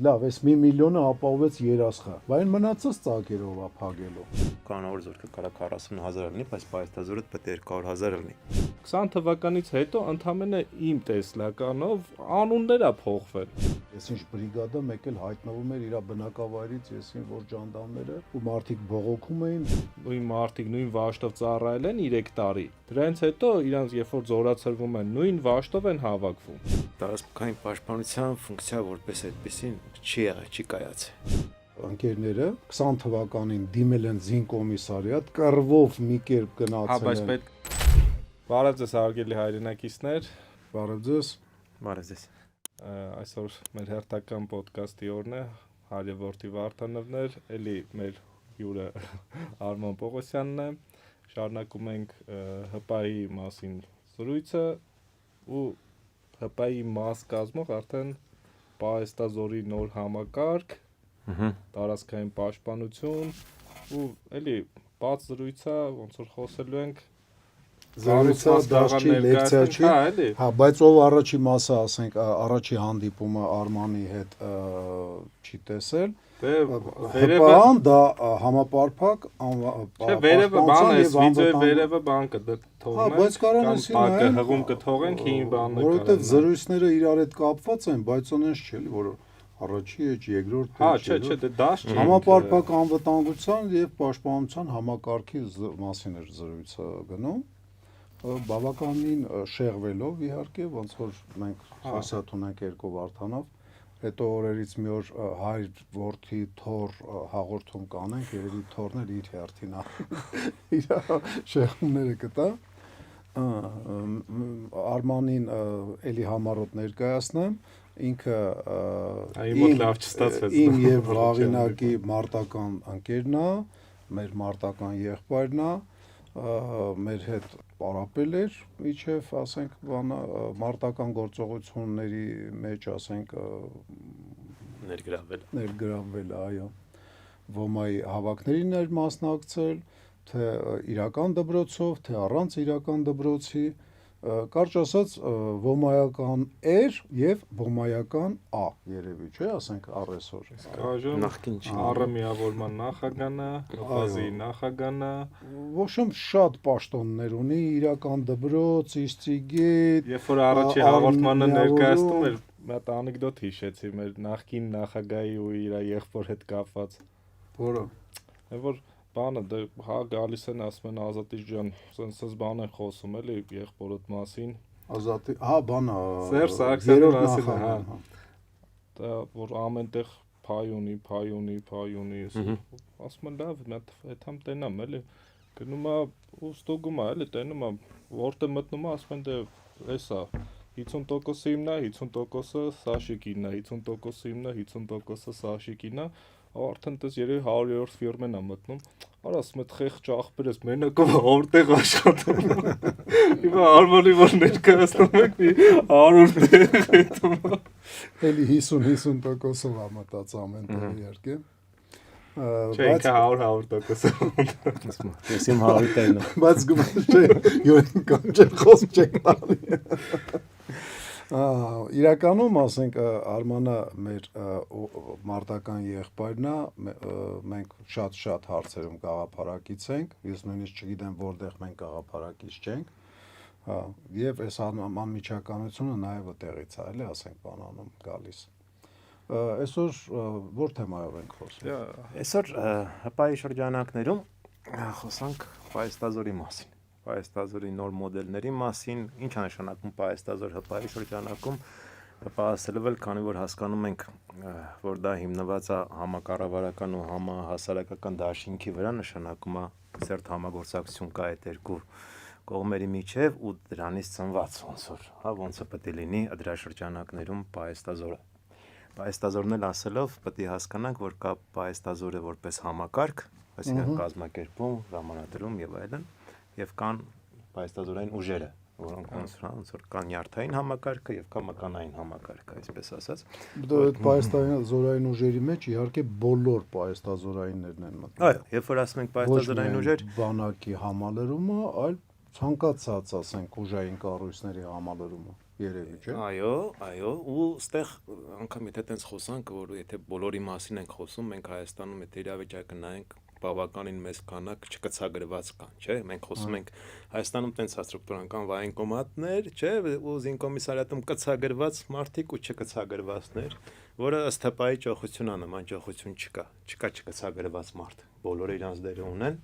Լավ, այս 1 միլիոնը ապահովեց երասխա, բայց մնացած ծակերով է փակելու։ Կանավոր զորքը կարա 40,000 լինի, բայց պայստազորը պետք է 200,000 լինի։ 20 թվականից հետո ընդամենը իմ տեսլականով անուններ է փոխվել։ Ես ինչ բրիգադա մեկ էլ հայտնվում էր իր բնակավայրից, եսին որ ժանդամները ու մարդիկ բողոքում էին։ Նույն մարդիկ նույն վաշտով ծառայել են 3 տարի։ Դրանից հետո իրանց երբ որ զորացրվում են, նույն վաշտով են հավաքվում։ Տարածքային պաշտպանության ֆունկցիա որպես այդպեսին չի եղել, չի կայացել։ Ընկերները 20 թվականին դիմել են զինկոմիսարիատ, կռվով մի կերպ գնացել բայց են։ պետք Բարև ձեզ հարգելի հայրենակիցներ, Բարև ձեզ։ Բարև ձեզ։ Այսօր մեր հերթական ոդկասթի օրն է, Հարևորտի Վարդանովներ, էլի մեր հյուրը Արման Պողոսյանն է, շարունակում ենք ՀՊԱ-ի մասին զրույցը ու ՀՊԱ-ի մաս կազմող արդեն պահեստազորի նոր համակարգ, տարածքային պաշտպանություն ու էլի բաց զրույցը, ոնց որ խոսելու ենք Զրույցը դաշ չի, լեկցիա չի։ էլի։ Հա, բայց ով առաջի մասը, ասենք, առաջի հանդիպումը Արմանի հետ չի տեսել։ ՀՊԱ-ն դա համապարփակ Չէ, վերևը բան է, վիդեոյի վերևը բան կը թողնենք։ Հա, բայց կարող ես տակը հղում կթողենք, հին բանը։ Որովհետև զրույցները իրար հետ կապված են, բայց ունես չէ, որ առաջի էջ, երկրորդ Հա, էջ։ չէ, դա դաշ չի։ Համապարփակ անվտանգության եւ պաշտպանության համակարգի մասին էր զրույցը գնում։ Բավականին շեղվելով իհարկե, ոնց որ մենք հասած ունենք երկու Վարդանով, հետո օրերից մի օր հայր որդի թոր հաղորդում կանենք, երևի թորն էլ իր հերթին իր շեղումները կտա։ Արմանին էլի համառոտ ներկայացնեմ, ինքը իմ եւ Վաղինակի մարտական ընկերն է, մեր մարտական եղբայրն է, մեր հետ պարապել էր իջև, ասենք, բանը մարտական գործողությունների մեջ, ասենք, ներգրավվել, այո, ոմայի հավաքներին էր մասնակցել, թե իրական դպրոցով, թե առանց իրական դպրոցի, կարճ ասած, ոմայական էր եւ ոմայական ա, երևի, չէ, ասենք, առեսօր։ Նախկին չի։ Առը միավորման նախագահն է, ՀՊԱ-ի նախագահն է։ Ոչմ շատ պաշտոններ ունի, իրական դպրոց, Իստրիգետ։ Երբ որ առաջի հաղորդմանը ներկայացնում էր, մի հատ անեկդոտ հիշեցի մեր նախկին նախագահի ու իր եղբոր հետ կապված։ Որը։ Որ բանը դե հա գալիս են ասում են Ազատի ջան, sense բան են խոսում էլի եղբորոդ մասին։ Ազատի, հա, բանը Սերժ Սարգսյանի մասին, հա։ Դա որ ամենտեղ փայ ունի, ասում են լավ, մի հատ հետամ տենամ էլի։ Գնում է ու ստուգում է էլի, տենում է, որտե մտնում է, ասում են դե էսա 50% իմն է, 50%-ը Սաշիկինն է, 50%-ը իմն է, 50%-ը Սաշիկինն է, արդեն դες երևի 100-րդ ֆիրմեն է մտնում։ Արա ասում է խեղճ աղբերս մենակով որտեղ աշխատում։ Հիմա Արմանի որ ներկայացնում եք մի 100 տեղ հետո։ Էլի 50%-ով է մտած ամենտեղ իհարկե։ Չէ, ինքը 100%-ով։ Ես իմ 100 տերն եմ։ Բայց գումար չէ, յուրին կանչել խոսք չեք տալի։ Իրականում, ասենք, Արմանը մեր մարտական եղբայրն է, մենք շատ հարցերում գաղափարակից ենք, ես նույնիսկ չգիտեմ որտեղ մենք գաղափարակից չենք, եւ այս անմիջականությունը նաեւ այդտեղից է, էլի, ասենք, բանանում գալիս։ Այսօր որ թեմայով ենք խոսում։ Այսօր ՀՊԱ-ի շրջանակներում խոսանք պահեստազորի մասին։ Պահեստազորի նոր մոդելների մասին, ինչ է նշանակում պահեստազոր ՀՊԱ-ի շրջանակում, պահեստել, քանի որ հասկանում ենք, որ դա հիմնված է համակառավարական ու համահասարակական դաշինքի վրա, նշանակում է սերտ համագործակցություն կա այդ երկու կողմերի միջև ու դրանից ծնված ոնց է պետք է լինի դրա շրջանակներում պահեստազորը։ Պահեստազորն էլ ասելով պետք է հասկանանք, որ կա պահեստազորը որպես համակարգ, այսինքն կազմակերպում, ժամանակում եւ այլն, եւ կան պահեստազորային ուժերը, որոնք ոնց որ կան նյարդային համակարգը եւ կա մկանային համակարգը, այսպես ասած։ Այդ պահեստազորային ուժերի մեջ իհարկե բոլոր պահեստազորայիններն են մտնում։ Այո, երբ որ ասում ենք պահեստազորային ուժեր, բանակի համալրումը, այլ ցանկացած, ասենք, ուժային կառույցների համալրումը։ երևի, չէ՞։ Այո, ու ստեղ անգամ եթե տենց խոսանք, որ եթե բոլորի մասին ենք խոսում, մենք Հայաստանում եթե իրավիճակը նայենք, բավականին մեծ քանակ չկցագրված կան, չէ՞։ Մենք խոսում ենք Հայաստանում տենց ստրուկտուրական վայնկոմատներ, չէ՞, ու զինկոմիսարիատում կցագրված մարդիկ ու չկցագրվածներ, որը ըստ հպայի ճոխությունը նման ճոխություն չկա չկցագրված մարդ։ Բոլորը իրանց դերը ունեն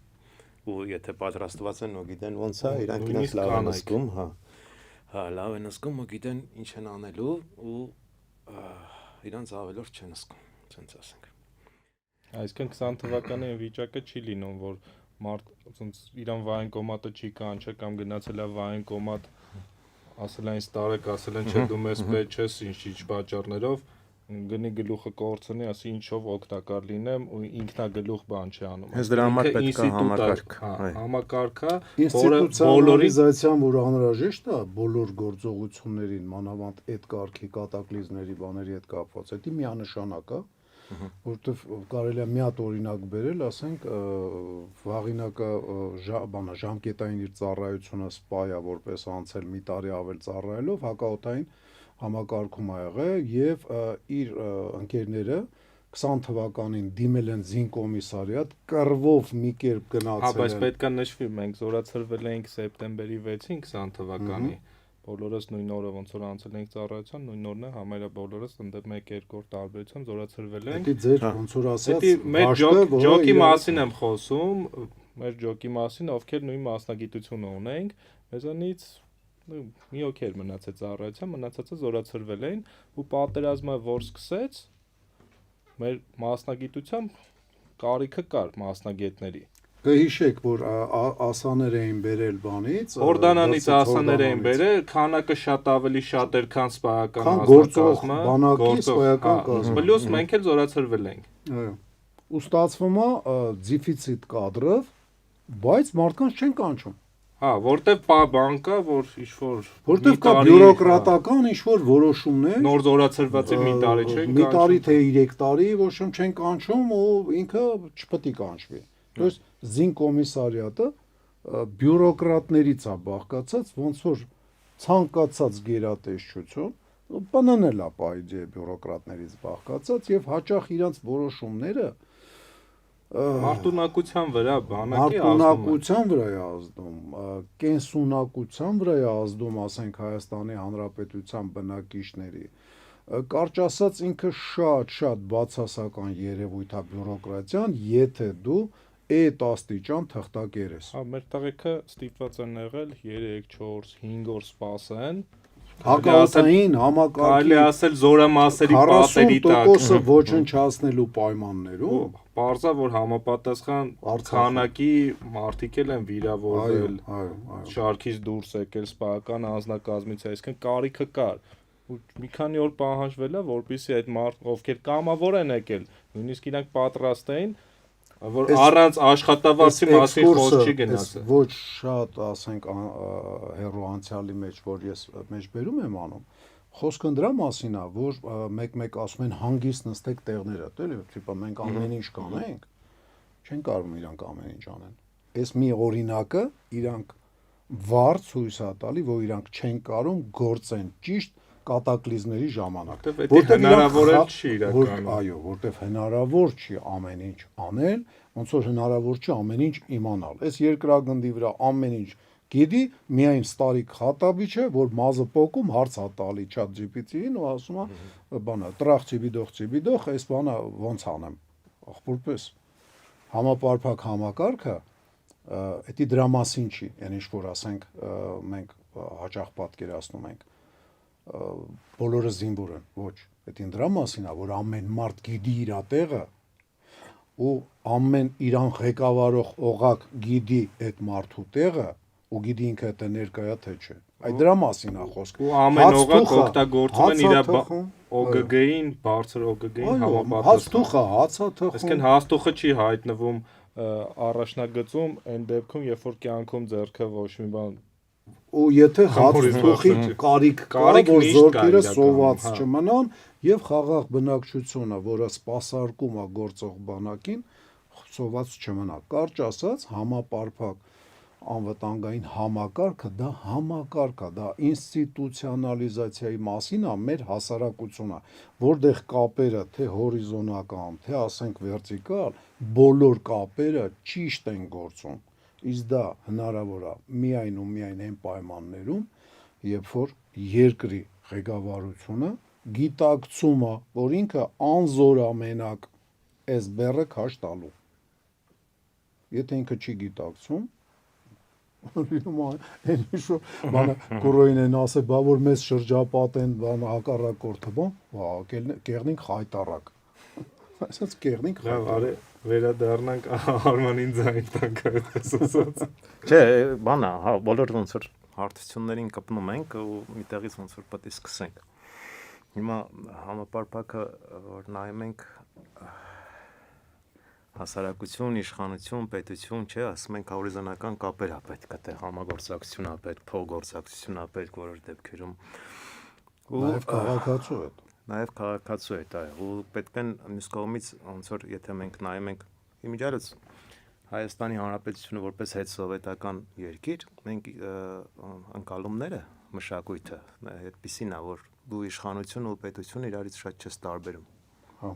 ու եթե պատրաստված են ու գիտեն ոնց է, իրանք իրենց լավ են զգում, հա, լավ են զգում ու գիտեն ինչ են անելու ու իրանց ավելորդ չեն զգում, ցենց ասենք։ Այսինքն 20 թվականի վիճակը չի լինում, որ մարդ ոնց իրան վայնկոմատը չի կանչել կամ գնացել է վայնկոմատ, ասել են տարեք, ասել են չէ դու մեզ պետք չես, ինչ պատճառներով գնի գլուխը կորցնի, ասի ինչով օգտակար լինեմ ու ինքնագլուխ բան չի անում։ Հենց դրա համար պետք է համակարգ, համակարգա, ինստիտուցիոնալիզացիան, որ անհրաժեշտ է բոլոր գործողություններին, մանավանդ այդ կարգի կատակլիզմների բաների հետ կապված, դա միանշանակ է, որովհետև կարելի է մի հատ օրինակ բերել, ասենք վաղինակը ժամկետային իր ծառայությունը սպայա որպես անցել մի տարի ավել ծառայելով հակաօդային համակարգում ա եղել եւ իր ընկերները 20 թվականին դիմել են զինկոմիսարիատ, կռվով մի կերպ գնացել են։ Հա, բայց պետք է նշվի, մենք զորացրվել էինք սեպտեմբերի 6-ին 20 թվականի։ Բոլորս նույն օրը ոնց որ անցել ենք ծառայության, նույն օրն է համարյա բոլորս ընդ 1-2 օր տարբերությամբ զորացրվել ենք։ Դա ձեր ոնց որ ասած, մեր ջոկի մասին եմ խոսում, մեր ջոկի մասին, ովքեր նույն մասնագիտությունը ունենք, մեզանից մի օքեր մնացեց ծառայության, մնացածը զորացրվել էին ու պատերազմը որ սկսեց, մեր մասնագիտությամբ կարիքը կար մասնագետների։ Կհիշեք, որ ասաներ էին բերել բանից, Օրդանանից ասաներ էին բերել, քանակը շատ ավելի շատ էր, քան սպայական գործող բանակի սպայական կազմը։ Պլյուս մենք էլ զորացրվել ենք։ Այո։ Ու ստացվում է դեֆիցիտ կադրով, բայց մարդկանց չեն կանչում։ Հա, որտեվ բան կա, որ ինչ-որ որտեվ կա բյուրոկրատական ինչ-որ որոշումներ, նոր զորացրվածի մի տարի չեն կանչում։ Մի տարի թե 3 տարի որոշում չեն կանչում ու ինքը չպետք է կանչվի։ То есть զինկոմիսարիատը բյուրոկրատներից է բաղկացած, ոնց որ ցանկացած գերատեսչություն, բանան էլ է պայդե բյուրոկրատներից բաղկացած եւ հաճախ իրանց որոշումները Մարտունակության վրա բանակի մարտունակության վրա է ազդում, կենսունակության վրա է ազդում, ասենք Հայաստանի Հանրապետության բնակիչների։ Կարճ ասած ինքը շատ բացասական երևույթ է բյուրոկրատիան, եթե դու այդ աստիճան թղթակեր ես։ Հա, մեր տղեկը ստիպված են եղել 3, 4, 5 օր սպասեն։ Հակաօդային համակարգի կարելի ասել զորամասերի պատերի տակ 40%-ը ոչնչացնելու պայմաններում Պարզա որ համապատասխան քանակի մարդիկ են վիրավորվել, շարքից դուրս եկել սպայական անձնակազմից, այսինքն կարիքը կար։ Ու մի քանի օր պահանջվել է, որպեսզի այդ մարդ ովքեր կամավոր են եկել, նույնիսկ իրանք պատրաստ էին, որ առանց աշխատավարձի մասին խոսք չի գնացել։ Ոչ շատ, ասենք, հերո անցյալի մեջ, որ ես մեջբերում եմ անում, խոսքը դրա մասին է, որ մեկ-մեկ ասում են հանգիստ նստեք տեղներդ, էլի, տիպա մենք ամեն ինչ կանենք, չեն կարող իրանք ամեն ինչ անեն։ Այս մի օրինակը իրանք վառ ցույց է տալի, որ իրանք չեն կարող գործեն ճիշտ կատակլիզմների ժամանակ, որտեղ հնարավոր չի իրականում։ Այո, որտեղ հնարավոր չի ամեն ինչ անել, ոնց որ հնարավոր չի ամեն ինչ իմանալ։ Այս երկրագնդի վրա ամեն ինչ գիտի, միայն Ստարիկ Խատաբիչը, որ մազը պոկում հարց է տալի ChatGPT-ին ու ասում է, բանա, տրախ ծիբիդող, այս բանը ոնց անեմ։ Ախորպես համապարփակ համակարգը, դա դրա մասին չի, այն ինչ որ ասենք մենք հաճախ պատկերացնում ենք բոլորը զինվոր են, ոչ, դա դրա մասին է, որ ամեն մարդ գիտի իր տեղը ու ամեն իրան ղեկավարող օղակ գիտի այդ մարդու տեղը ու գիտի ինքը դա ներկայա թե չէ։ Այդ դրա մասին է խոսքը։ Ու ամեն օղակ օգտագործում են իր OGG-ին, բարձր OGG-ին համապատասխան։ Հացթուխը, հացաթխում։ Այսինքն հացթուխը չի հայտնվում առաջնագծում այն դեպքում, երբ որ կյանքում ձեռքը ոչ մի բան ու եթե հացթուխի կարիք կա, որ զորքերը սոված չմնան եւ խաղաղ բնակչությունը, որը սպասարկում է գործող բանակին, սոված չմնա։ Կարճ ասած, համապարփակ անվտանգային համակարգը դա համակարգ է, դա ինստիտուցիոնալիզացիայի մասին է մեր հասարակությունը, որտեղ կապերը թե հորիզոնական, թե ասենք վերտիկալ, բոլոր կապերը ճիշտ են գործում։ Իսկ դա հնարավոր է միայն ու միայն այն պայմաններում, երբ որ երկրի ղեկավարությունը գիտակցում է, որ ինքը անզորամենակ այս բեռը քաշ տալու։ Եթե ինքը չի գիտակցում, լինում է այն ինչ բանը կորոին են ասել, բա որ մեզ շրջապատեն բան հակառակորդը, բան, կեղնենք խայտարակ։ Այսպես կեղնենք Լավ, խայտարակ։ արի վերադառնանք Արմանին ձայն տանք այդպես ասած։ Չէ, բանա, հա, բոլոր ոնց որ հարթություններին կպնում ենք ու միտեղից ոնց որ պետք է սկսենք։ Հիմա համապարփակը որ նայում ենք հասարակություն, իշխանություն, պետություն, չէ, ասում ենք հորիզոնական կապեր է պետք, թե համագործակցություն է պետք, փոխգործակցություն է պետք որոշ դեպքերում։ Նաև քաղաքացու է։ Նաև քաղաքացու է դա, ու պետք են մյուս կողմից ոնց որ եթե մենք նայում ենք իմիջիայլոց Հայաստանի Հանրապետությունը որպես հետսովետական երկիր, մենք ընկալումները, մշակույթը այդպեսին է, որ դու իշխանություն ու պետություն իրարից շատ չես տարբերում։ Հա։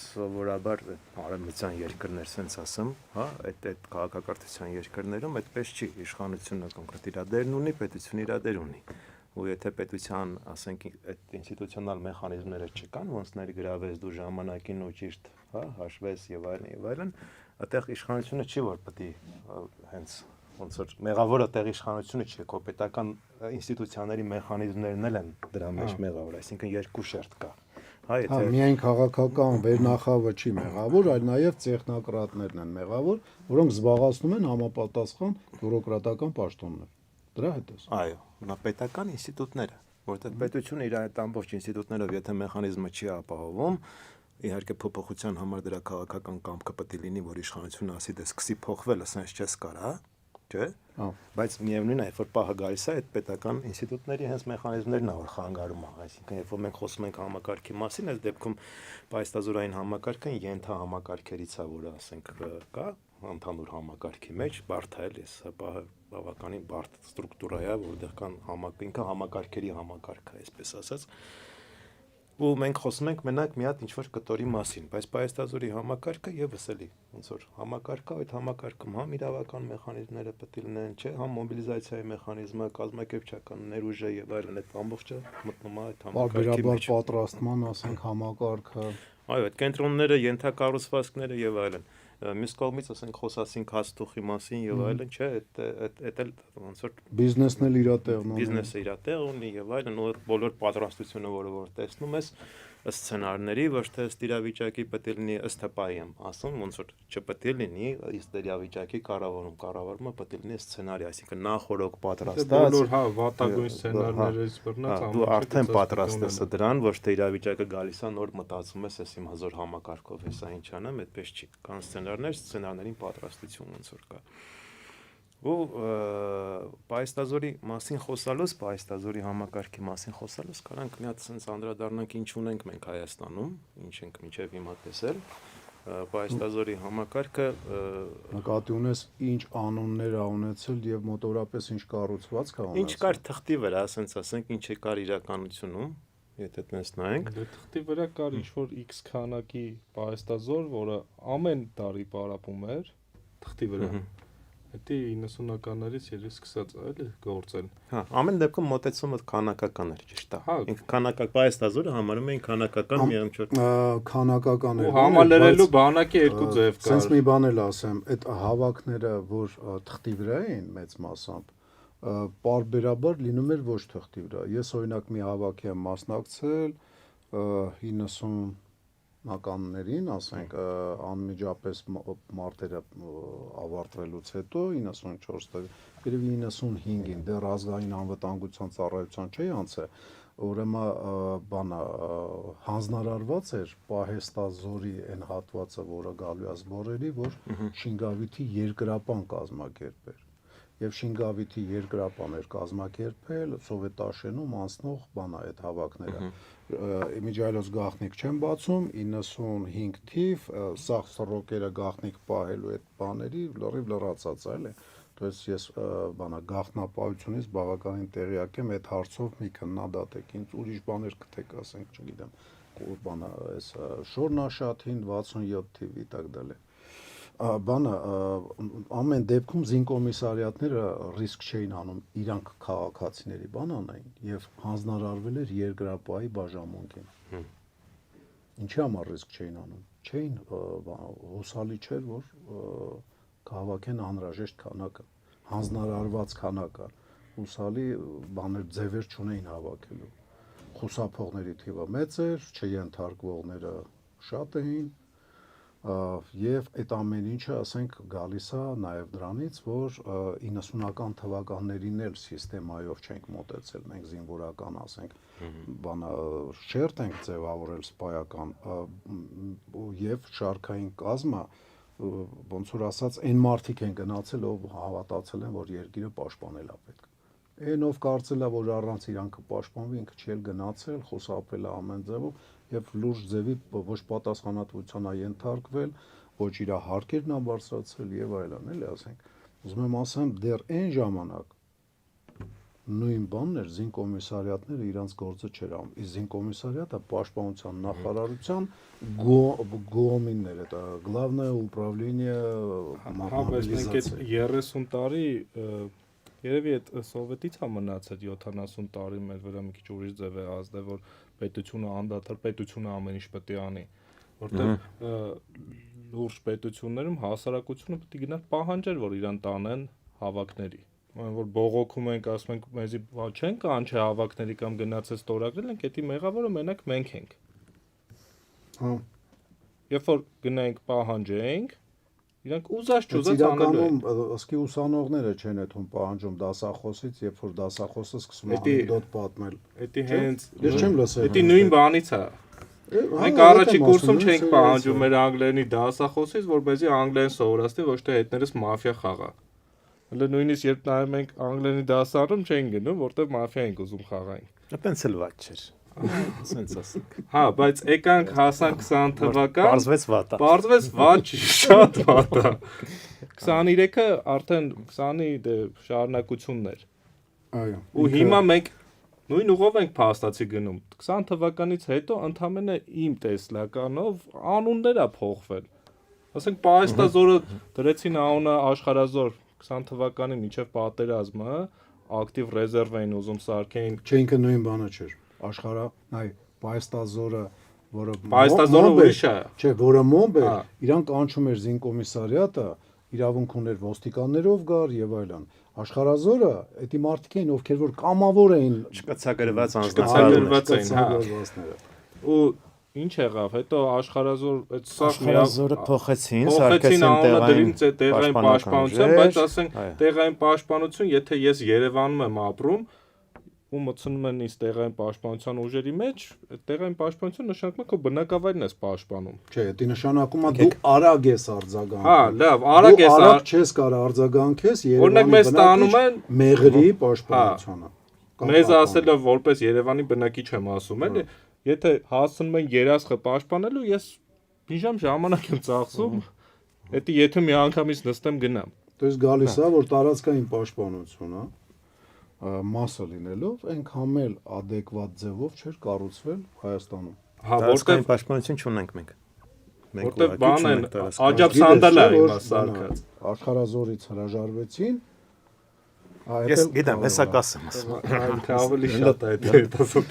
Սովորաբար արևմտյան երկրներ sense ասեմ, հա, այդ քաղաքակրթության երկրներում այդպես չի, իշխանությունը կոնկրետ իր դերն ունի, պետությունը իր դեր ունի։ Ու եթե պետության, ասենք, այդ ինստիտուցիոնալ մեխանիզմները չկան, ոնց ներգրավես դու ժամանակին ու ճիշտ, հա, հաշվես եւ այլն, այդտեղ իշխանությունը չի որ պետք է հենց ոնց որ մեղավորը տեղ իշխանությունը չի, քո պետական ինստիտուցիաների մեխանիզմներն էլ են դրա մեջ մեղավոր, այսինքն երկու շերտ կա։ Հա, Հա, միայն քաղաքական վերնախավը չի մեղավոր, այլ նաև տեխնոկրատներն են մեղավոր, որոնք զբաղացնում են համապատասխան բյուրոկրատական պաշտոններ։ Դրա հետ է։ Այո, նա պետական ինստիտուտները, որտեղ պետությունը իր այդ ամբողջ ինստիտուտներով եթե մեխանիզմը չի ապահովում, իհարկե փոփոխության համար դրա քաղաքական կամքը պետք է լինի, որ իշխանությունը ասի դե սկսի փոխվել, ասես չես կարա, չէ՞։ Հա։ Բայց միևնույն է, երբ որ պահը գալիս է, այդ պետական ինստիտուտների հենց մեխանիզմներն ա որ խանգարում է, այսինքն երբ որ մենք խոսում ենք համակարգի մասին, այս դեպքում պայստազորային համակարգը ենթահամակարգերից է, որը ասենք կա ընդհանուր համակարգի մեջ, բարդ է էլի, սա բավականին բարդ ստրուկտուրա է, որտեղ կան ինքը համակարգերի համակարգ է, այսպես ասած։ Ու մենք խոսում ենք մենակ մի հատ ինչ-որ կտորի մասին, բայց պայստազորի համակարգը եւս էլի, ոնց որ համակարգը, այդ համակարգում համ իրավական մեխանիզմները պետք է լինեն, չէ, համ մոբիլիզացիայի մեխանիզմը, կազմակերպչական ներուժը եւ այլն, այդ ամբողջը մտնում է այդ համակարգի մեջ։ Պատրաստման, ասենք, համակարգը։ Այո, այդ կենտրոնները, ենթակառուցվածքները եւ այլն։ Մյուս կողմից ասենք խոսացինք հաստուխի մասին եւ այլն, չէ, այդ էլ ոնց որ Բիզնեսն էլ իր տեղն ունի։ Բիզնեսը իր տեղ ունի եւ այլն, ու բոլոր պատրաստությունը, որ տեսնում ես, ըստ սցենարների, ոչ թե ըստ իրավիճակի պետք է լինի ըստ հպայի եմ ասում, ոնց որ չպետք է լինի ըստ իրավիճակի կառավարումը պետք է լինի սցենարի, այսինքն նախորոք պատրաստած։ Բոլոր հա վատագույն սցենարներից բռնած դու արդեն պատրաստ ես դրան, ոչ թե իրավիճակը գալիս է նոր մտածում ես, ես իմ հազար համակարգով հեսա ինչ անեմ, այդպես չի։ Կան սցենարներին պատրաստություն ոնց որ կա։ Ու պայստազորի մասին խոսալուց, պայստազորի համակարգի մասին խոսալուց կարանք մի հատ sense անդրադառնանք ինչ ունենք մենք Հայաստանում, ինչ ենք մինչև հիմա տեսել։ Պայստազորի համակարգը նկատի ունես ինչ անուններ ա ունեցել եւ մոտորապես ինչ կառուցվածք ա ունեցել։ Ինչ կար թղթի վրա, sense ասենք, ինչ է կար իրականությունում, եթե տենց նայենք։ Դե թղթի վրա կար ինչ-որ X քանակի պայստազոր, որը ամեն տարի պարապում էր թղթի վրա։ Դա 90-ականներից երբ սկսած էլի գործել։ Հա, ամեն դեպքում մոտեցումը քանակական էր, ճիշտ է։ Հա, ինքը քանակակ պայստազորը համարում էին քանակական մի ամչոր։ Քանակական էր։ Ու համալրելու բանակի երկու ձև կար։ Սենց մի բան էլ ասեմ, այդ հավաքները, որ թղթի վրա էին մեծ մասամբ, պարբերաբար լինում էր ոչ թղթի վրա։ Ես օրինակ մի հավաքի եմ մասնակցել 90-ականներին, ասենք, անմիջապես մարտերը ավարտվելուց հետո 94 տարի, երևի 95-ին դեռ ազգային անվտանգության ծառայության չէի անցել, ուրեմն բանը հանձնարարված էր պահեստազորի այն հատվածը, որը գալու է զբորերի, որ Շինգավիթի երկրապան կազմակերպեր։ եւ Շինգավիթի երկրապաներ կազմակերպել Սովետաշենում անցնող բանա այդ հավաքները։ Իմիջայլոց գաղտնիք չեմ բացում 95 թիվ սաղ սռոկերը գաղտնիք պահելու այդ բաների լրիվ լրացած է, էլի։ То есть ես բանա գաղտնապահությունից բավականին տեղյակ եմ այդ հարցով մի քննադատեք ինձ ուրիշ բաներ կթեք, ասենք, չգիտեմ, բանա այս Շորնաշաթին 67 թիվ и так далее։ Բանը ամեն դեպքում զինկոմիսարիատները ռիսկ չէին անում իրանք քաղաքացիների բան անային եւ հանձնարարվել էր երկրապահի բաժանմունքին։ Ինչի համար ռիսկ չէին անում։ Չէին հուսալի չէր, որ քաղաքեն անհրաժեշտ քանակը, հանձնարարված քանակը, հուսալի բաներ ձևեր չունեին հավաքելու։ Խուսափողների թիվը մեծ էր, չենթարկվողները շատ էին։ Եվ այդ ամեն ինչը, ասենք, գալիս է նաև դրանից, որ 90-ական թվականներին էլ սիստեմայով չենք մոտեցել, մենք զինվորական, ասենք, բանա շերտ ենք ձևավորել սպայական եւ շարքային կազմը, ոնց որ ասած, այն մարդիկ են գնացել, ով հավատացել են, որ երկիրը պաշտպանել է պետք։ Այն ով կարծել է, որ առանց իրան կպաշտպանվի, ինքը չի էլ գնացել, խուսափել է ամեն ձևով եւ լուրջ ձևի ոչ պատասխանատվության է ենթարկվել, ոչ իր հարկերն է բարձրացրել եւ այլն, էլի ասենք։ Ուզում եմ ասեմ, դեռ այն ժամանակ նույն բանն էր, զինկոմիսարիատները իրանց գործը չէր անում։ Իսկ զինկոմիսարիատը պաշտպանության նախարարության գոմիններ է, դա Главное управление մոբիլիզացիա։ 30 տարի երևի այդ սովետից է մնացած 70 տարի մեր վրա մի քիչ ուրիշ ձև է ազդել, որ պետությունը անդադար պետությունը ամեն ինչ պետք է անի, որտեղ լուրջ պետություններում հասարակությունը պետք է գնար պահանջեր, որ իրան տանեն հավաքների։ Որ բողոքում ենք, ասում ենք, մեզի չեն կանչի հավաքների կամ գնացել ստորագրել ենք, դա մեղավորը մենակ մենք ենք։ Հա։ Երբ որ գնանք պահանջենք, իրանք ուզած չուզած անելու են։ Իսկի ուսանողները չեն այդում պահանջում դասախոսից, երբ որ դասախոսը սկսում է անեկդոտ պատմել։ Դա հենց ես չեմ լսել։ Դա նույն բանից է։ Մենք առաջի կուրսում չենք պահանջում մեր անգլերենի դասախոսից, որպեսզի անգլերեն սովորացնի, ոչ թե հետներս մաֆիա խաղա։ Հələ նույնիսկ երբ նայում ենք անգլերենի դասարում չենք գնում, որտեղ մաֆիա ենք ուզում խաղային։ Այդպես էլ ված չէր։ Սենց ասենք։ Հա, բայց եկանք հասանք 20 թվական։ Պարզվեց վատ է։ Պարզվեց վատ, շատ վատ է։ 23-ը արդեն 20-ի դե շարունակություններ։ Այո։ Ու հիմա մենք նույն ուղով ենք փաստացի գնում։ 20 թվականից հետո ընդամենը իմ տեսլականով անուններ է փոխվել։ Ասենք Պահեստազորը դրեցին անունը Աշխարհազոր 20 թվականի մինչև պատերազմը ակտիվ ռեզերվ էին ուզում սարքեին։ Չէ, ինքը նույն բանը չէր։ Աշխարհը, այ Պահեստազորը, որը Պահեստազորը ուրիշ է։ Չէ, որը մոբ էր, իրան կանչում էր զինկոմիսարիատը, իրավունք ուներ ոստիկաններով գար եւ այլն։ Աշխարհազորը, դա մարդիկ էին, ովքեր որ կամավոր էին, չկացագրված անձնացել։ Ու ինչ եղավ, հետո Աշխարհազոր այդ սա Աշխարհազորը փոխեցին, սարքեցին տեղային պաշտպանություն, բայց ասենք տեղային պաշտպանություն, եթե ես Երևանում եմ ապրում ու մտցնում են ինձ տեղային պաշտպանության ուժերի մեջ, այդ տեղային պաշտպանությունը նշանակում է քո բնակավայրն ես պաշտպանում։ Չէ, դա նշանակում է դու արագ ես արձագանքում։ Հա, լավ, արագ ես չես կարող արձագանքես Երևանի օրինակ մեզ տանում են մեղրի պաշտպանությունը։ Մեզ ասելը որպես Երևանի բնակիչ եմ ասում, էլի, եթե հասցնում են երասխը պաշտպանելու, ես մի ժամանակ եմ ծախսում, դա եթե մի անգամից նստեմ գնամ։ То есть գալիս է, որ տարածքային պաշտպանությունը մասը լինելով այնքան էլ adekvat ձևով չէր կառուցվել Հայաստանում։ Հա, որտեղ պաշտպանություն չունենք մենք։ Որտեղ բան են աջապ սանդալա իմ սարքած։ Աշխարհազորից հրաժարվեցին։ Ես գիտեմ, հեսա կասեմ ասում։ Ինքը ավելի շատ է դա ասում։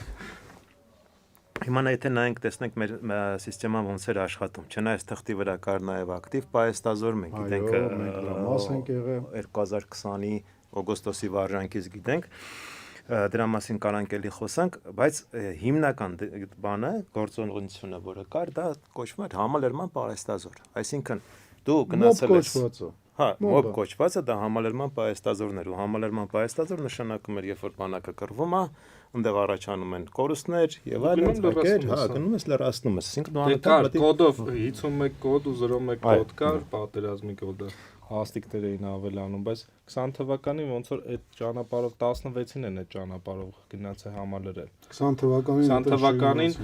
Հիմա եթե նայենք տեսնենք մեր համակարգը ոնց էր աշխատում, չնայած թղթի վրա կար նաև ակտիվ Պահեստազոր, մենք գիտենք 2020-ի օգոստոսի վարժանքից գիտենք, դրա մասին կարանք էլի խոսանք, բայց հիմնական բանը, գործունեությունը, որը կար, դա կոչվում էր համալրման Պահեստազոր, այսինքն դու գնացել ես Հա, մոբ կոչվածը դա համալրման պահեստազորներ ու համալրման պահեստազոր նշանակում էր, երբ որ բանակը կռվում է, այնտեղ առաջանում են կորուստներ եւ այլն, հա, գնում ես լրացնում ես, այսինքն դու անընդհատ կոդով 51 կոդ ու 01 կոդ կար, պատերազմի կոդը։ հաստիկներ էին ավելանում, բայց 20 թվականին ոնց որ այդ ճանապարհով 16-ին են այդ ճանապարհով գնացել համալրել։ 20 թվականին 20 թվականին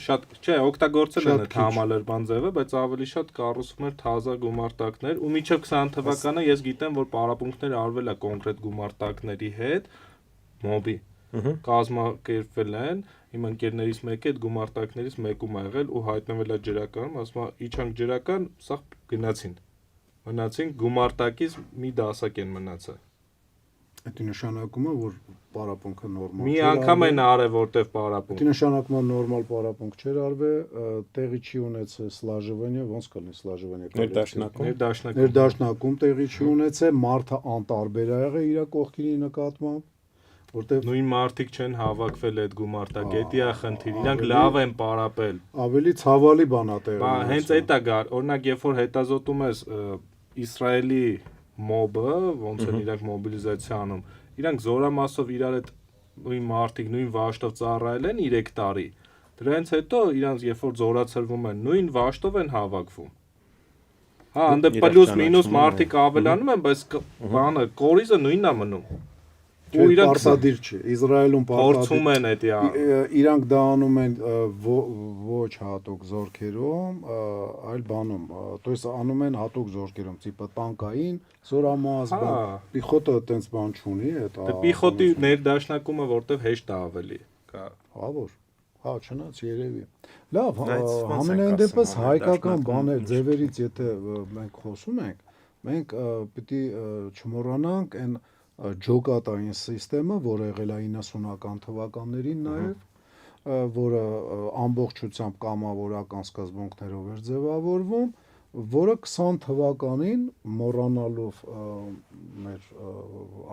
շատ չէ, օգտագործել են այդ համալրման ձևը, բայց ավելի շատ կառուցվում էր թազա գումարտակներ, ու մինչև 20 թվականը ես գիտեմ, որ պարապմունքներ արվել է կոնկրետ գումարտակների հետ, մոբի կազմակերպվել են, իմ ընկերներից մեկը այդ գումարտակներից մեկում ա եղել ու հայտնվել է ջրականում, ասում է իջանք ջրական, սա գնացին։ Մնացին գումարտակից մի դասակ են մնացել։ Դա նշանակում է, որ պարապմունքը նորմալ Մի անգամ են արել, որտեվ պարապմունք։ Դա նշանակում է նորմալ պարապմունք չէր արվել, տեղի չի ունեցել սլաժվենիա, ոնց կլինի սլաժվենիա։ Ներդաշնակում տեղի չի ունեցել, մարդը անտարբեր ա եղել իր կողքինի նկատմամբ, որտեվ նույն մարդիկ չեն հավաքվել այդ գումարտակի, դա է խնդիր, իրանք լավ են պարապել։ Ավելի ցավալի բան ա տեղի։ Հենց այդ է գար, օրինակ երբ որ հետազոտում ես Իսրայելի մոբը, ոնց են իրանք մոբիլիզացիա անում, իրանք զորամասով իրար այդ նույն մարդիկ, նույն վաշտով ծառայել են 3 տարի։ Դրանից հետո իրանք երբ որ զորացրվում են, նույն վաշտով են հավաքվում։ Հա, անդե պլյուս մինուս մարդիկ ավելանում են, բայց բանը կորիզը նույնն է մնում։ Ու իրանք պարտադիր չի, Իսրայելում փորձում են այդ իրանք դա անում են ոչ հատուկ զորքերում, այլ բանում, то есть անում են հատուկ զորքերում, տիպը տանկային, զորամաս, պիխոտը այտենց բան չունի, այդ պիխոտի ներդաշնակումը որտեվ հեշտ է ավելի կա։ Հա որ, հա չնայած երևի։ Լավ, ամենայն դեպս հայկական բաներ ձևերից եթե մենք խոսում ենք, մենք պիտի չմոռանանք այն ջոկատային սիստեմը, որը եղել է 90-ական թվականներին նաև, որը ամբողջությամբ կամավորական սկզբունքներով էր ձևավորվում, որը 20 թվականին մոռանալով մեր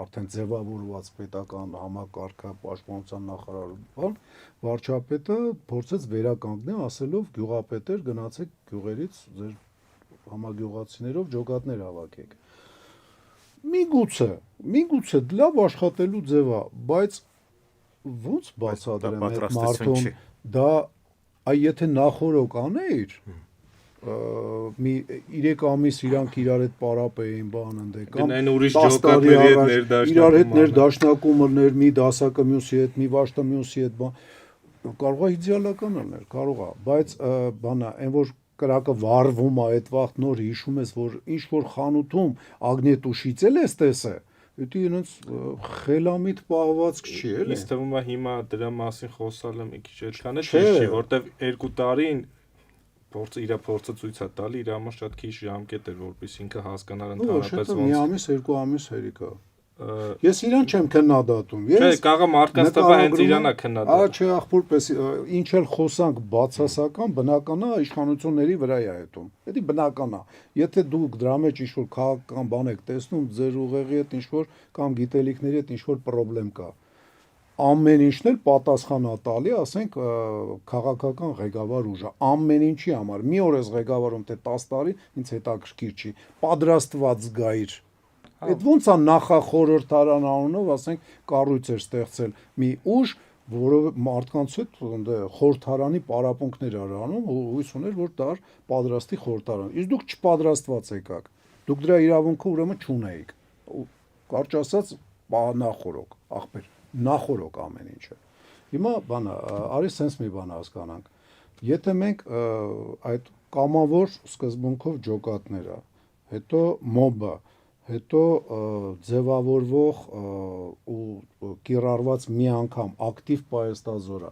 արդեն ձևավորված պետական համակարգը պաշտպանության նախարարության վարչապետը փորձեց վերականգնել, ասելով գյուղապետեր գնացեք գյուղերից ձեր համագյուղացիներով ջոկատներ հավաքեք։ Միգուցե լավ աշխատելու ձև է, բայց ոնց բացատրեմ այդ մարդուն դա եթե նախորոք անեիր մի 3 ամիս իրանք իրար հետ պարապեին բան ընդե կամ այն ուրիշ ջոկատների հետ ներդաշնակում իրար հետ ներդաշնակում լներ մի դասակը մյուսի հետ մի վաշտը մյուսի հետ բան կարող է իդեալական լինել կարող է բայց բանա այն որ կրակը վառվում է այդ վաղ նոր հիշում ես որ ինչ որ խանութում ագնետուշից էլ էս տեսը դա ինձ խելամիտ պահվածք չի էլի ինձ թվում է հիմա դրա մասին խոսալը մի քիչ այդքան է չի որտեվ 2 տարին փորձը ցույց է տալի իր համար շատ քիչ ժամկետ էր որպես ինքը հասկանար ընդհանրապես ոնց մի ամիս 2 ամիս հերիքա Ես իրան չեմ քննադատում։ Չէ, կաղա մարդկանց տվա հենց իրանա քննադատում։ Ա չէ, ախորպես ինչ էլ խոսանք բացասական, բնական է իշխանությունների վրա է այդում։ Դա բնական է։ Եթե դուք դրա մեջ ինչ որ քաղաքական բան եք տեսնում, ձեր ուղեղի հետ ինչ որ կամ գիտելիքների հետ ինչ որ խնդրեմ կա։ Ամեն ինչն էլ պատասխան է տալի, ասենք քաղաքական ղեկավար ուժը ամեն ինչի համար։ Մի օր ես ղեկավարում թե 10 տարի, ինձ հետաքրքիր չի։ Պատրաստված գայր Այդ ոնց է նախախորհրդարան անունով, ասենք, կառույց էր ստեղծել մի ուժ, որը մարդկանց հետ խորհրդարանի պարապմունքներ էր անում, հույս ուներ, որ դա պատրաստի խորհրդարան։ Իսկ դուք չպատրաստված եկաք։ Դուք դրա իրավունքը ուրեմն չունեիք։ Կարճ ասած, նախորոք, ախպեր, նախորոք ամեն ինչը։ Հիմա բանը, արի սենց մի բան հասկանանք։ Եթե մենք այդ կամավոր սկզբունքով ջոկատները, հետո մոբը հետո ձևավորվող ու կիրառված մի անգամ ակտիվ պայեստազորը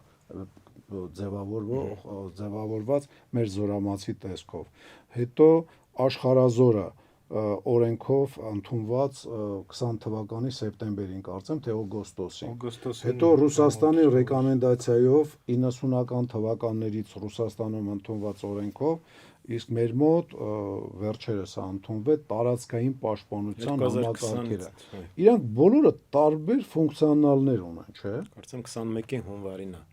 ձևավորված մեր զորամասի տեսքով հետո աշխարհազորը օրենքով ընդունված 20 թվականի սեպտեմբերին կարծեմ թե օգոստոսին հետո Ռուսաստանի ռեկոմենդացիայով 90-ական թվականներից Ռուսաստանում ընդունված օրենքով իսկ մեր մոտ վերջերս ընդունվեց տարածքային պաշտպանության համակարգերը։ Իրանք բոլորը տարբեր ֆունկցիոնալներ ունեն, չէ՞։ Կարծեմ 21-ին հունվարին է։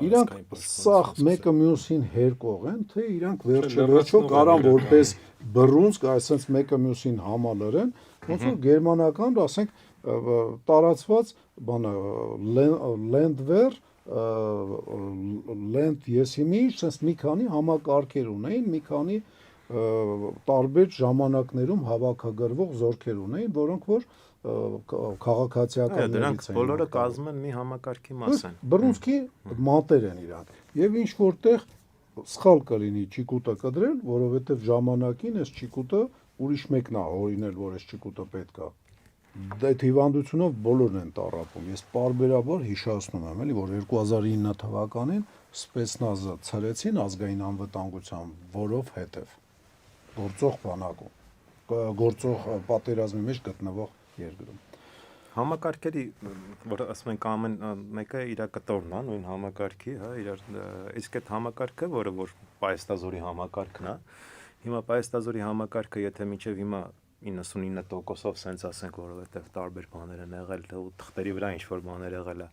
Իրանք սաղ մեկը մյուսին հերկող են, թե իրանք վերջը կարան որպես բռունցք, այսպես մեկը մյուսին համալրեն, ոնց որ գերմանական, ասենք, տարածված բանը Landwehr Land եսիմի, sense մի քանի համակարգեր ունեին, մի քանի տարբեր ժամանակներում հավաքագրվող զորքեր ունեին, որոնք որ քաղաքացիական դրանք բոլորը կազմում են մի համակարգի մաս են։ Բռունցքի մատեր են իրանք։ Եվ ինչ որտեղ սխալ կլինի ճիկուտը կդրել, որովհետև ժամանակին այս ճիկուտը ուրիշ մեկն է օրինել, որ այս ճիկուտը պետք է։ Այդ հիվանդությունով բոլորն են տառապում։ Ես պարբերաբար հիշացնում եմ, էլի, որ 2009 թվականին Սպեցնազը ցրեցին ազգային անվտանգության որով հետև գործող բանակում, գործող պատերազմի մեջ գտնվող երկրում։ Համակարգերի, որ ասում ենք ամեն մեկը իր կտորն է, նույն համակարգի, հա, իսկ այդ համակարգը, որը որ պայստազորի համակարգն է, հիմա պայստազորի համակարգը, եթե մինչև հիմա 99%-ով սենց ասենք, որովհետև տարբեր բաներ են եղել, ու թղթերի վրա ինչ-որ բաներ եղել է,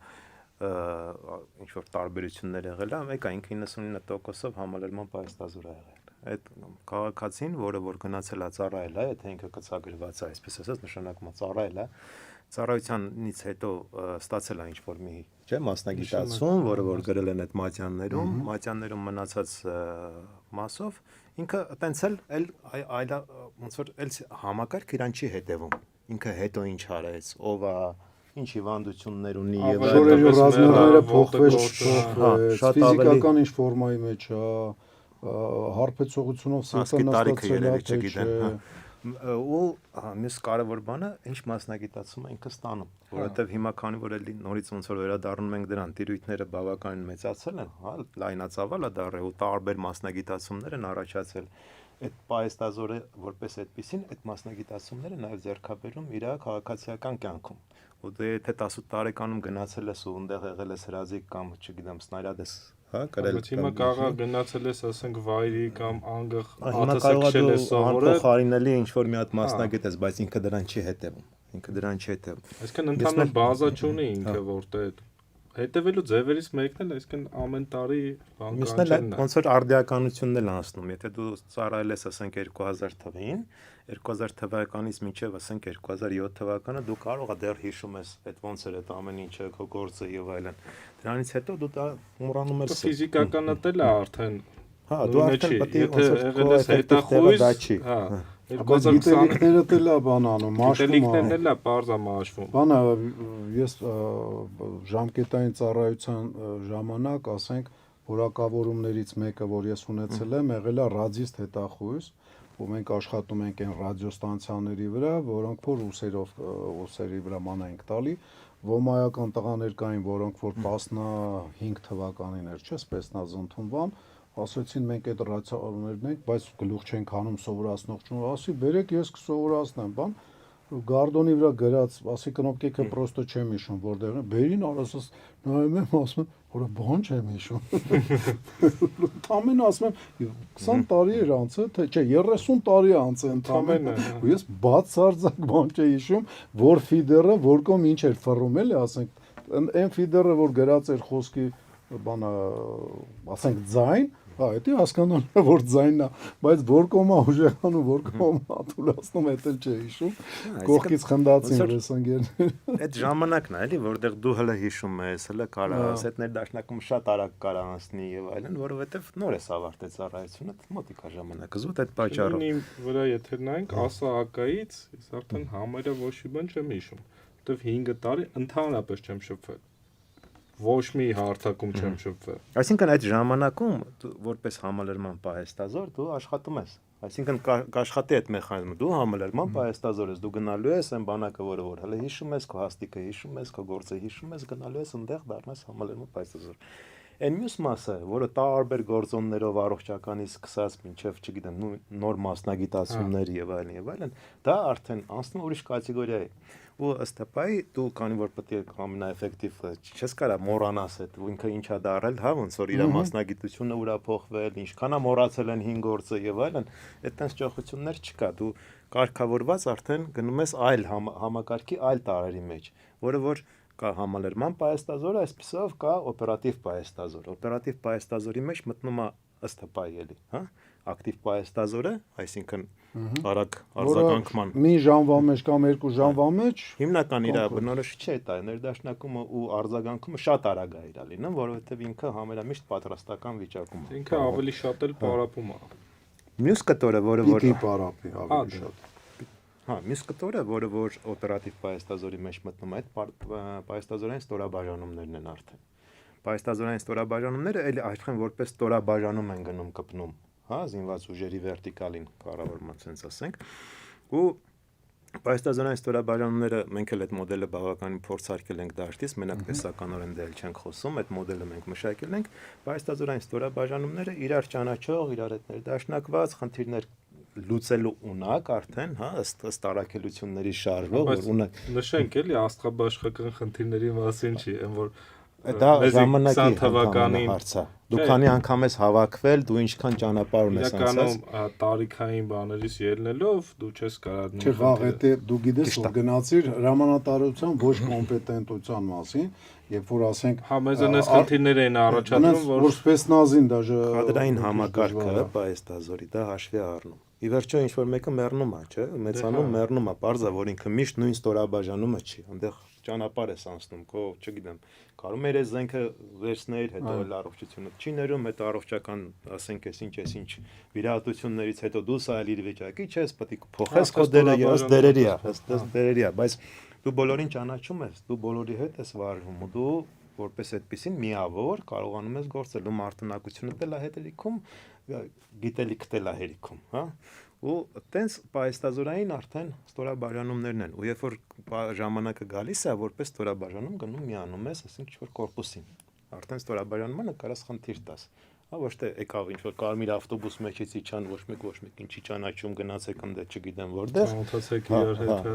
ինչ-որ տարբերություններ եղել է, մեկը ինքը 99%-ով համալրման պայստազոր է եղել։ Այդ քաղաքացին, որը որ գնացել է ծառայել է, եթե ինքը կցագրված է, այսպես ասած, նշանակում է ծառայել է, ծառայությունից հետո ստացել է ինչ-որ մի, չէ, մասնագիտացում, որը որ գրել են այդ մատյաններում մնացած մասով, ինքը տենց էլ այլ ոնց որ էլ համակարգ իրան չի հետևում։ Ինքը հետո ինչ արեց, ով է, ինչ հիվանդություններ ունի եւ շորերի ռազմները փոխվեց, ֆիզիկական ինչ ֆորմայի մեջ է, հարբեցողությունով սինտոնաստացել է, չգիտեմ, ու մյուս կարևոր բանը ինչ մասնագիտացում ինքը ստանում, որովհետև հիմա քանի որ էլի նորից ոնց որ վերադառնում ենք դրան, տիրույթները բավականին մեծացել են, հա, լայնածավալ է դառել ու տարբեր մասնագիտացումներ են առաջացել։ Այդ պայստազորը որպես այդպեսին այդ մասնագիտացումները նաև ձեռքաբերում իր քաղաքացիական կյանքում։ Ու դե եթե 18 տարեկանում գնացել ես ու այնտեղ եղել ես հրազիկ կամ չգիտեմ սնարյադ ես, հա, կրել։ Հիմա կարող գնացել ես, ասենք, վայրի կամ անգղ աթը սեքշել ես սովորել, անփոխարինելի ինչ որ մի հատ մասնագետ ես, բայց ինքը դրան չի հետևում։ Այսինքն ընդհանուր բազա չունի ինքը, որտեղ հետևելու ձևերից մեկն էլ, այսինքն ամեն տարի բան կանչելն է։ Ոնց որ արդիականությունն էլ անցնում, եթե դու ծառայել ես, ասենք 2000 թվականին, 2000 թվականից մինչև ասենք 2007 թվականը դու կարող ես դեռ հիշում ես այդ ոնց էր այդ ամեն ինչը, քո գործը եւ այլն։ Դրանից հետո դու դա մոռանում ես։ Ֆիզիկականատել է արդեն։ Հա, դու արդեն պետք է ոնց որ եղել ես հետախույզ, հա, 2020-ները դել է բան անում, մաշվում է։ Գիտելիքներն էլ է բարձա մաշվում։ Բանը ես ժամկետային ծառայության ժամանակ, ասենք, որակավորումներից մեկը, որ ես ունեցել եմ, եղել է ռադիստ հետախույզ, ու մենք աշխատում ենք այն ռադիոստանցիաների վրա, որոնք որ ուսերի վրա ման ենք տալի, ոմայական տղաներ կային, որոնք որ 15 թվականին էր, չէ, Սպեցնազ ընդունվան, ասացին մենք այդ ռադիոներն ենք, բայց գլուխ չենք հանում սովորացնող չունի, ասի բերեք ես կսովորացնեմ, բան գարդոնի վրա գրած, ասի կնոպկեքը պրոստը չեմ հիշում, որտեղ է, բերին արասս նայում եմ, ասում եմ, որը բան չեմ հիշում։ Ընդամենը ասում եմ 20 տարի էր անցել, թե չէ, 30 տարի անցել ընդամենը։ Ու ես բացարձակ բան չէի հիշում, որ ֆիդերը, որ կողմ ինչ էր ֆռում էլի, ասենք, այն ֆիդերը, որ գրած էր խոսքի բանը, ասենք ձայն, հա, դա հասկանալի է, որ ձայնն է, բայց որ կոմա ուժեղանում, որ կոմա աթուլացնում, դա էլ չէ հիշում, կողքից խնդացին ռեսանգերները։ Այդ ժամանակն է, էլի, որտեղ դու հələ հիշում ես, հələ կարաս, այդ ներդաշնակում շատ արագ կարա անցնի եւ այլն, որովհետեւ նոր ես ավարտել ծառայությունը, մոտիկա ժամանակը զուտ այդ պատճառով։ Ինի վրա եթե նայենք, ԱՍԱ-ակայից, ես արդեն համարյա ոչ մի բան չեմ հիշում, որտեվ 5 տարի ընդհանրապես չեմ շփվել։ Ոչ մի հարթակում չեմ շփվել։ Այսինքն այդ ժամանակում որպես համալրման պահեստազոր դու աշխատում ես։ Այսինքն կաշխատի այդ մեխանիզմը, դու համալրման պահեստազոր ես, դու գնալու ես այն բանակը, որը որ հələ հիշում ես, քո հաստիկը հիշում ես, քո գործը հիշում ես, գնալու ես այնտեղ դառնաս համալրման պահեստազոր։ Այն մյուս մասը, որը տարբեր գործոններով առողջականից սկսած մինչև, չգիտեմ, նոր մասնագիտացումներ եւ այլն, դա արդեն անցնում ուրիշ կատեգորիա է։ Ու ըստ հպայի դու քանի որ պետք է ամենաէֆեկտիվ չես կարա մոռանաս այդ ինքը ինչա դարել, հա, ոնց որ իր մասնագիտությունը ուրա փոխվել, ինչքանա մոռացել են 5 գործը եւ այլն, այդտենց ճոխություններ չկա, դու կարգավորված արդեն գնում ես այլ համակարգի այլ տարերի մեջ, որը որ կա համալրման պահեստազորը, այսպեսով կա օպերատիվ պահեստազոր։ Օպերատիվ պահեստազորի մեջ մտնում է ըստ հպայի էլի, հա, ակտիվ պահեստազորը, այսինքն արագ արձագանքման մի ժամվա մեջ կամ 2 ժամվա մեջ հիմնական իր բնորոշիչը է դա, ներդաշնակումը ու արձագանքումը շատ արագ է իրալին, որովհետև ինքը համարամիշտ պատրաստական վիճակում է։ Ինքը ավելի շատ էլ պարապում է։ Մյուս կտորը, որը որ պիտի պարապի ավելի շատ։ Հա, մյուս կտորը, որը որ օպերատիվ պայեստազորի մեջ մտնում է, այդ պայեստազորային ստորաբաժանումներն են արդեն։ Պայեստազորային ստորաբաժանումները էլ այսքան որպես ստորաբաժանում են գնում կպնում, հա, զինված ուժերի վերտիկալին կառավարման sense ասենք, ու պայեստազորային ստորաբաժանումները մենք էլ այդ մոդելը բավականին փորձարկել ենք դաշտից, մենակ տեսականորեն դել չենք խոսում, այդ մոդելը մենք մշակել ենք, պայեստազորային ստորաբաժանումները իրար ճանաչող, իրար հետ ներդաշնակված խնդիրներ լուծելու ունակ արդեն, հա, ըստ տարակելությունների շարժվող, որ ունակ նշենք էլի աստղաբաշխական խնդիրների մասին չի, այն որ դա ժամանակի թվականին հարցա։ Դու քանի անգամ ես հավաքվել, դու ինչքան ճանապարհ ունես անցած։ Իրականում տարիքային բաներից ելնելով դու չես կարող Չէ, վաղ հետո դու գիտես որ գնացիր հրամանատարության ոչ կոմպետենտության մասին, երբ որ ասենք հա մեզան այս խնդիրներ են առաջադրում, որ սպեսնազին դաժե կադրային համակարգը պայեստազորի դա հաշվի առնում։ Ի վերջո ինչ որ մեկը մեռնում է, չէ՞, մեծանում մեռնում է, parza որ ինքը միշտ նույն ստորաբաժանումը չի, այնտեղ ճանապարհ ես անցնում, քո, չգիտեմ, կարում ես զենքը վերցնել, հետո էլ առողջությունը չի ներում, հետո առողջական, ասենք, ինչ վիրահատություններից հետո դու սա էլ իր վիճակի չես, պետք է փոխես քո դերը, ըստ դերերի է, բայց դու բոլորին ճանաչում ես, դու բոլորի հետ ես վարվում, ու դու որպես այդպեսին միավոր կարողանում ես գործել, ու մարտունակությունը դել է հետելիքում, գիտելիք դել է հերիքում, հա? Ու տենց պայեստազորային արդեն ստորաբաժանումներն են, ու երբ որ ժամանակը գալիս է, որպես ստորաբաժանում գնում միանում ես, ասենք ինչ-որ կորպուսին, արդեն ստորաբաժանումը նկարած խնդիր տաս, հա, ոչ թե եկավ ինչ-որ կարմիր ավտոբուս մեջից իջան, ոչ մեկ ինչի ճանաչում գնացեք ընդ չգիտեմ որտեղ,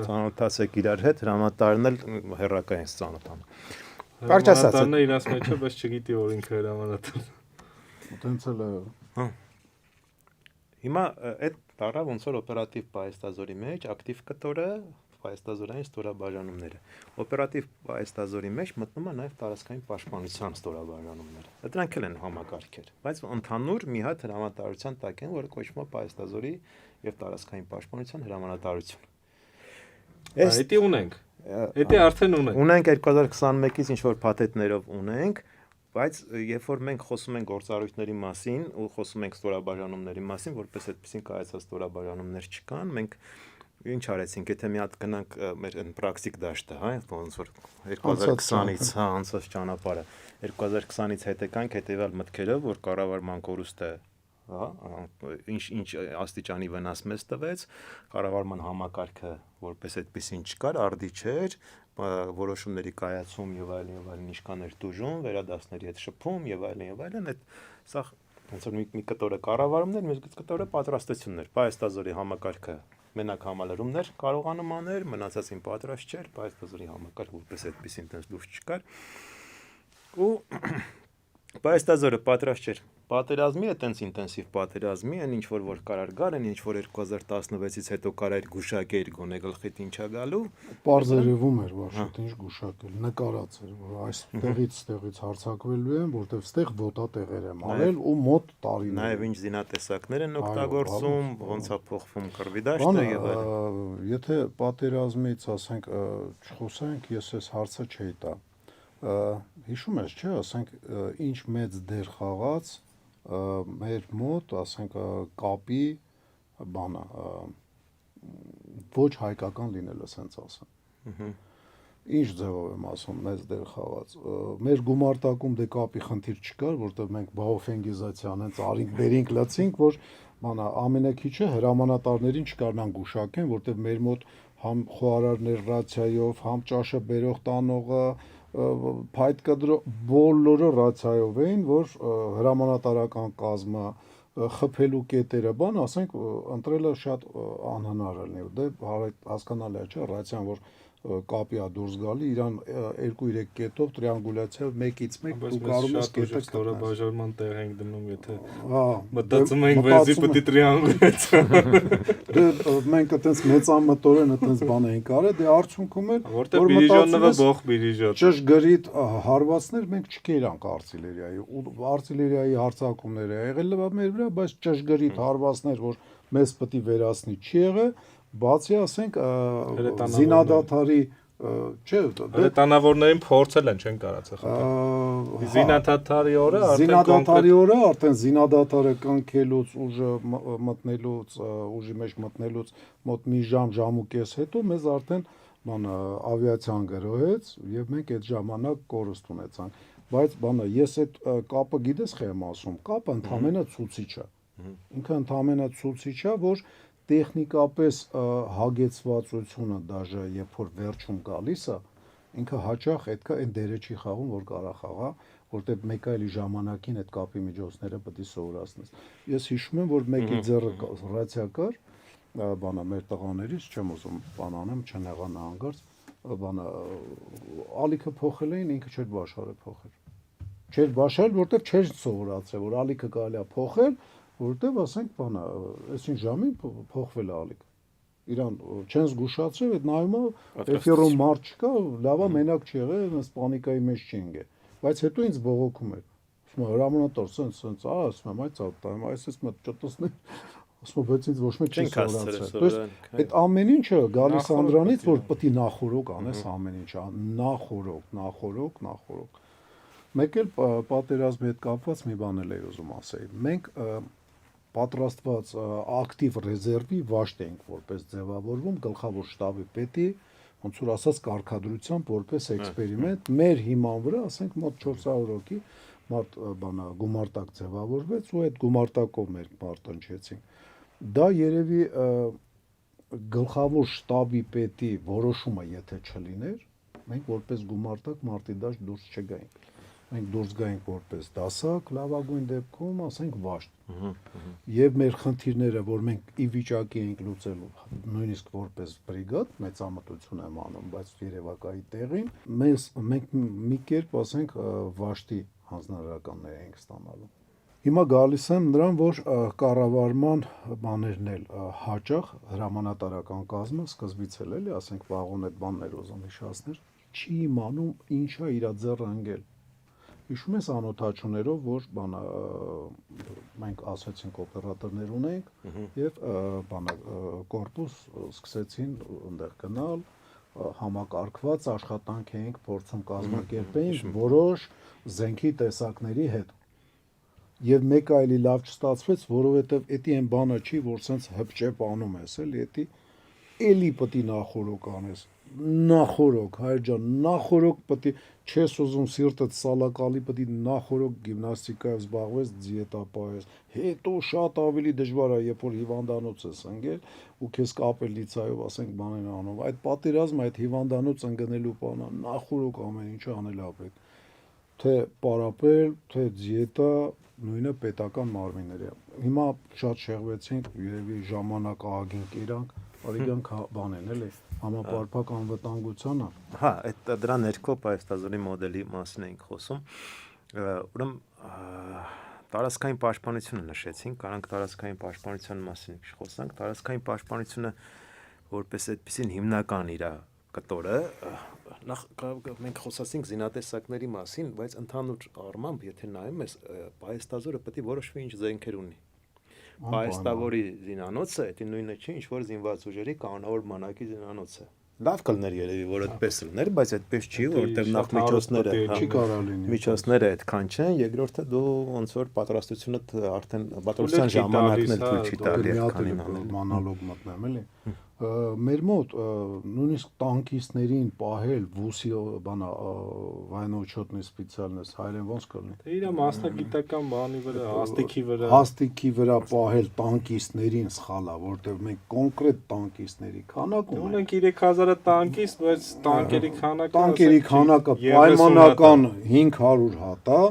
ծանոթացեք իրար հետ, հրամանատարն էլ հեռակա են ծանոթանում։ Կարճ ասած, հրամանատարն իրաց մեջ է, բայց չգիտի որ ինքը հրամանատար։ Տենց էլ է։ Հա։ Հիմա այդ տարա ոնց որ օպերատիվ պայեստազորի մեջ ակտիվ կտորը պայեստազորային ստորաբաժանումները։ Օպերատիվ պայեստազորի մեջ մտնում է նաև տարածքային պաշտպանության ստորաբաժանումները։ Դրանք էլ են համակարգեր, բայց ընդհանուր մի հատ հրամանատարության տակ են, որը կոչվում է պայեստազորի եւ տարածքային պաշտպանության հրամանատարություն։ Դա ունենք։ Դա արդեն ունենք։ Ունենք 2021-ից ինչ որ փաթեթներով ունենք, բայց երբ որ մենք խոսում ենք գործառույթների մասին ու խոսում ենք ստորաբաժանումների մասին, որպես այդպեսին կայացած ստորաբաժանումներ չկան, մենք ինչ արեցինք, եթե մի հատ գնանք մեր այն պրակտիկ դաշտը, հա, ոնց որ 2020-ից հա անցած ճանապարհը 2020-ից հետ եկանք հետեւյալ մտքերով, որ կառավարման կորուստը, հա, ինչ աստիճանի վնաս մեզ տվեց, կառավարման համակարգը որպես այդպեսին չկար, արդի չէր, որոշումների կայացում եւ այլն ինչքան էր դժում, վերադասների հետ շփում եւ այլն, այդ սա ոնց որ մի կտորը կառավարումներ, մյուս կտորը պատրաստություններ, պայեստազորի համակարգը մենակ համալրումներ կարողանում անել, մնացածին պատրաստ չէր, պայեստազորի համակարգ որպես այդպեսին տես լուրջ չկար։ Ու պայեստազորը պատրաստ չէր պատերազմի, այտենց ինտենսիվ պատերազմի, այն ինչ որ կարար գար, այն ինչ որ 2016-ից հետո կարար գուշակեր գոնե գլխիդ ինչա գալու, Պարզերևում էր վարշետ ինչ գուշակել, նկարած էր, որ այստեղից հարձակվելու են, որտեվ ստեղ ոտատեղեր եմ արել ու մոտ տարիներ։ Նաև ինչ զինատեսակներ են օգտագործում, ոնց է փոխվում կռվի դաշտը եւ այլն։ Եթե պատերազմից ասենք չխոսենք, ես այս հարցը չէի տա։ Հիշում ես, չէ, ասենք ինչ մեծ դեր խաղաց մեր մոտ, ասենք կապի բանը ոչ հայկական լինելը սենց ասեմ։ Ինչ ձևով եմ ասում, մեծ դեր խաղաց։ Մեր գումարտակում դե կապի խնդիր չկար, որտեղ մենք բաոֆենգիզացիան հենց արինք, բերինք, լցինք, որ բանա ամենակիչը հրամանատարներին չկարնան գուշակեն, որտեղ մեր մոտ համ խոհարարներ ռացիայով, համ ճաշը բերող տանողը փայտ կադրող բոլորը ռացիայով էին, որ հրամանատարական կազմը խփելու կետերը բան, ասենք ընտրելը շատ անհնար է, դե հասկանալի է, չէ, ռացիան որ կապի է դուրս գալի, իրան 2-3 կետով տրիանգուլյացիայով 1-ից 1 դու կարում ես կետը ստորաբաժանման տեղ ենք դնում, եթե մտածում ենք վեզի պետք է տրիանգուլյացիա։ Մենք այտենց մեծամտորեն այտենց բան ենք արել, դե արդյունքում էլ որտեղ բիրիժոնը բող բիրիժոտ ճշգրիտ հարվածներ մենք չկերանք արտիլերիայի, ու արտիլերիայի հարձակումները եղել է մեր վրա, բայց ճշգրիտ հարվածներ, որ մեզ պետք է վերացնի չի եղել, բացի ասենք զինադադարի չէ, Տանավորներին փորձել են, չեն կարացել խփել։ Զինադատարի օրը Զինադատարի օրը արդեն զինադատարը կնքելուց ուժը մտնելուց ուժի մեջ մտնելուց մոտ մի ժամ ու կես հետո մեզ արդեն ավիացիան գրոհեց եւ մենք այդ ժամանակ կորուստ ունեցանք, բայց ես այդ կապը գիտես խի եմ ասում, կապը ընդհանրապես ցուցիչ է։ Ինքը ընդհանրապես ցուցիչ է, որ տեխնիկապես հագեցվածությունը դաժե երբ որ վերջում գալիս է, ինքը հաճախ այդքա այն դերը չի խաղում, որ կարա խաղա, որտեղ մեկ այլի ժամանակին այդ կապի միջոցները պետք է սովորացնես։ Ես հիշում եմ, որ մեկի ձեռը ռացիա կար, մեր տղաներից չեմ ուզում բանանեմ, չնեղանա հանգարց, ալիքը փոխել էին, ինքը չէր բաշխարը փոխել։ Չէր բաշխարել, որտեղ չէր սովորացել, որ ալիքը կարելի է փոխել, որտեղ ասենք այսին ժամին փոխվել է ալիք։ Իրան չեն զգուշացրել, այդ նայում է էֆիրում մարդ չկա, լավա մենակ չի եղել, այնպես պանիկայի մեջ չի ընկել։ Բայց հետո ինձ բողոքում էր։ Ասում եմ հրամանատար, սենց, ասում եմ, այց ալտայում, այսպես մտ ճտսնի։ Ասում եմ, բայց ինձ ոչ մեկ չի սովորացել։ То есть այդ ամեն ինչը գալիս անդրանից, որ պետք է նախորոք անես ամեն ինչը, նախորոք։ Մեկ էլ պատերազմի հետ կապված մի բան էլ եմ ուզում ասել։ Մենք պատրաստված ակտիվ ռեզերվի վաշտ էինք որպես ձևավորվում գլխավոր շտաբի պետի, ոնց որ ասած կարգադրությամբ որպես էքսպերիմենտ, մեր հիման վրա, ասենք մոտ 400 հոգի գումարտակ ձևավորվեց ու այդ գումարտակով մեր մարտնչեցինք։ Դա երևի գլխավոր շտաբի պետի որոշումը եթե չլիներ, մենք որպես գումարտակ մարտի դաշտ դուրս չգայինք։ Մենք դուրս գայինք որպես դասակ, լավագույն դեպքում, ասենք վաշտ։ Եվ մեր խնդիրները, որ մենք ի վիճակի ենք լուծելու, նույնիսկ որպես բրիգադ, մեծամտություն եմ անում, բայց երևակայի տեղին, մենք մի կերպ, ասենք, վաշտի հանձնարարականներ ենք ստանալու։ Հիմա գալիս եմ նրան, որ կառավարման բաներն էլ հաճախ հրամանատարական կազմը սկզբից էլի, ասենք վաղոն այդ բաններ ուզում հիշացներ, չի իմանում ինչա իր ձեռը ընկել։ Հիշում ես անօթաչուներով, որ մենք ասացինք օպերատորներ ունենք եւ կորպուս սկսեցին այնտեղ գնալ, համակարգված աշխատանք էինք փորձում կազմակերպեինք որոշ զենքի տեսակների հետ։ Եվ մեկ այլի լավ չստացվեց, որովհետեւ էդի այն բանը չի, որ սենց հպճեպ անում ես, էլի էլի պետք է նախորոք անես։ Նախորոք, հայր ջան, նախորոք պետք է չես ուզում սիրտդ սալակալի պետք է նախորոք գիմնաստիկայով զբաղվես, դիետա պահես։ Հետո շատ ավելի դժվար է, երբ որ հիվանդանոց ես ընկել ու քեզ կապել լիցայով, ասենք բաներ անում։ Այդ պատերազմը, այդ հիվանդանոց ընկնելու բանը նախորոք ամեն ինչ անել է պետք։ Թե պարապել, թե դիետա, նույնը պետական մարմինները։ Հիմա շատ շեղվեցինք, երևի ժամանակ ահագինք իրանք, արիգանք բան են էլի, համապարփակ անվտանգությանը։ Հա, այդ դրա ներքո պայստազորի մոդելի մասին էինք խոսում։ Ուրեմն տարածքային պաշտպանությունը նշեցինք, կարանք տարածքային պաշտպանության մասին խոսանք, տարածքային պաշտպանությունը որպես այդպեսին հիմնական իր կտորը, նախ մենք խոսացինք զինատեսակների մասին, բայց ընդհանուր առմամբ, եթե նայում ես, պայստազորը պետք է որոշվի ինչ զենքեր ունի։ Պայստավորի զինանոցը, դա նույնը չի, ինչ որ զինված ուժերի կանոնավոր բանակի զինանոցը։ Լավ կլներ երևի, որ այդպես լիներ, բայց այդպես չի, որտեղ նախ միջոցները չի կարող լինի։ Միջոցները այդքան չեն, երկրորդը դու ոնց որ պատրաստությունդ արդեն պատրաստության ժամանակն էլ թույլ չի տալի այդքանին անել։ Մանալոգ մտնեմ էլի։ Մեր մոտ նույնիսկ տանկիստներին պահել վուսի բանա վայնոչոտնի սպეციальность հայերեն ոնց կլինի։ Դե իր մասնագիտական բանի վրա, հաստիքի վրա պահել տանկիստներին սխալա, որտեղ մենք կոնկրետ տանկիստների քանակ ունենք 3000 տանկիստ, բայց տանկերի քանակը պայմանական 500 հատ է,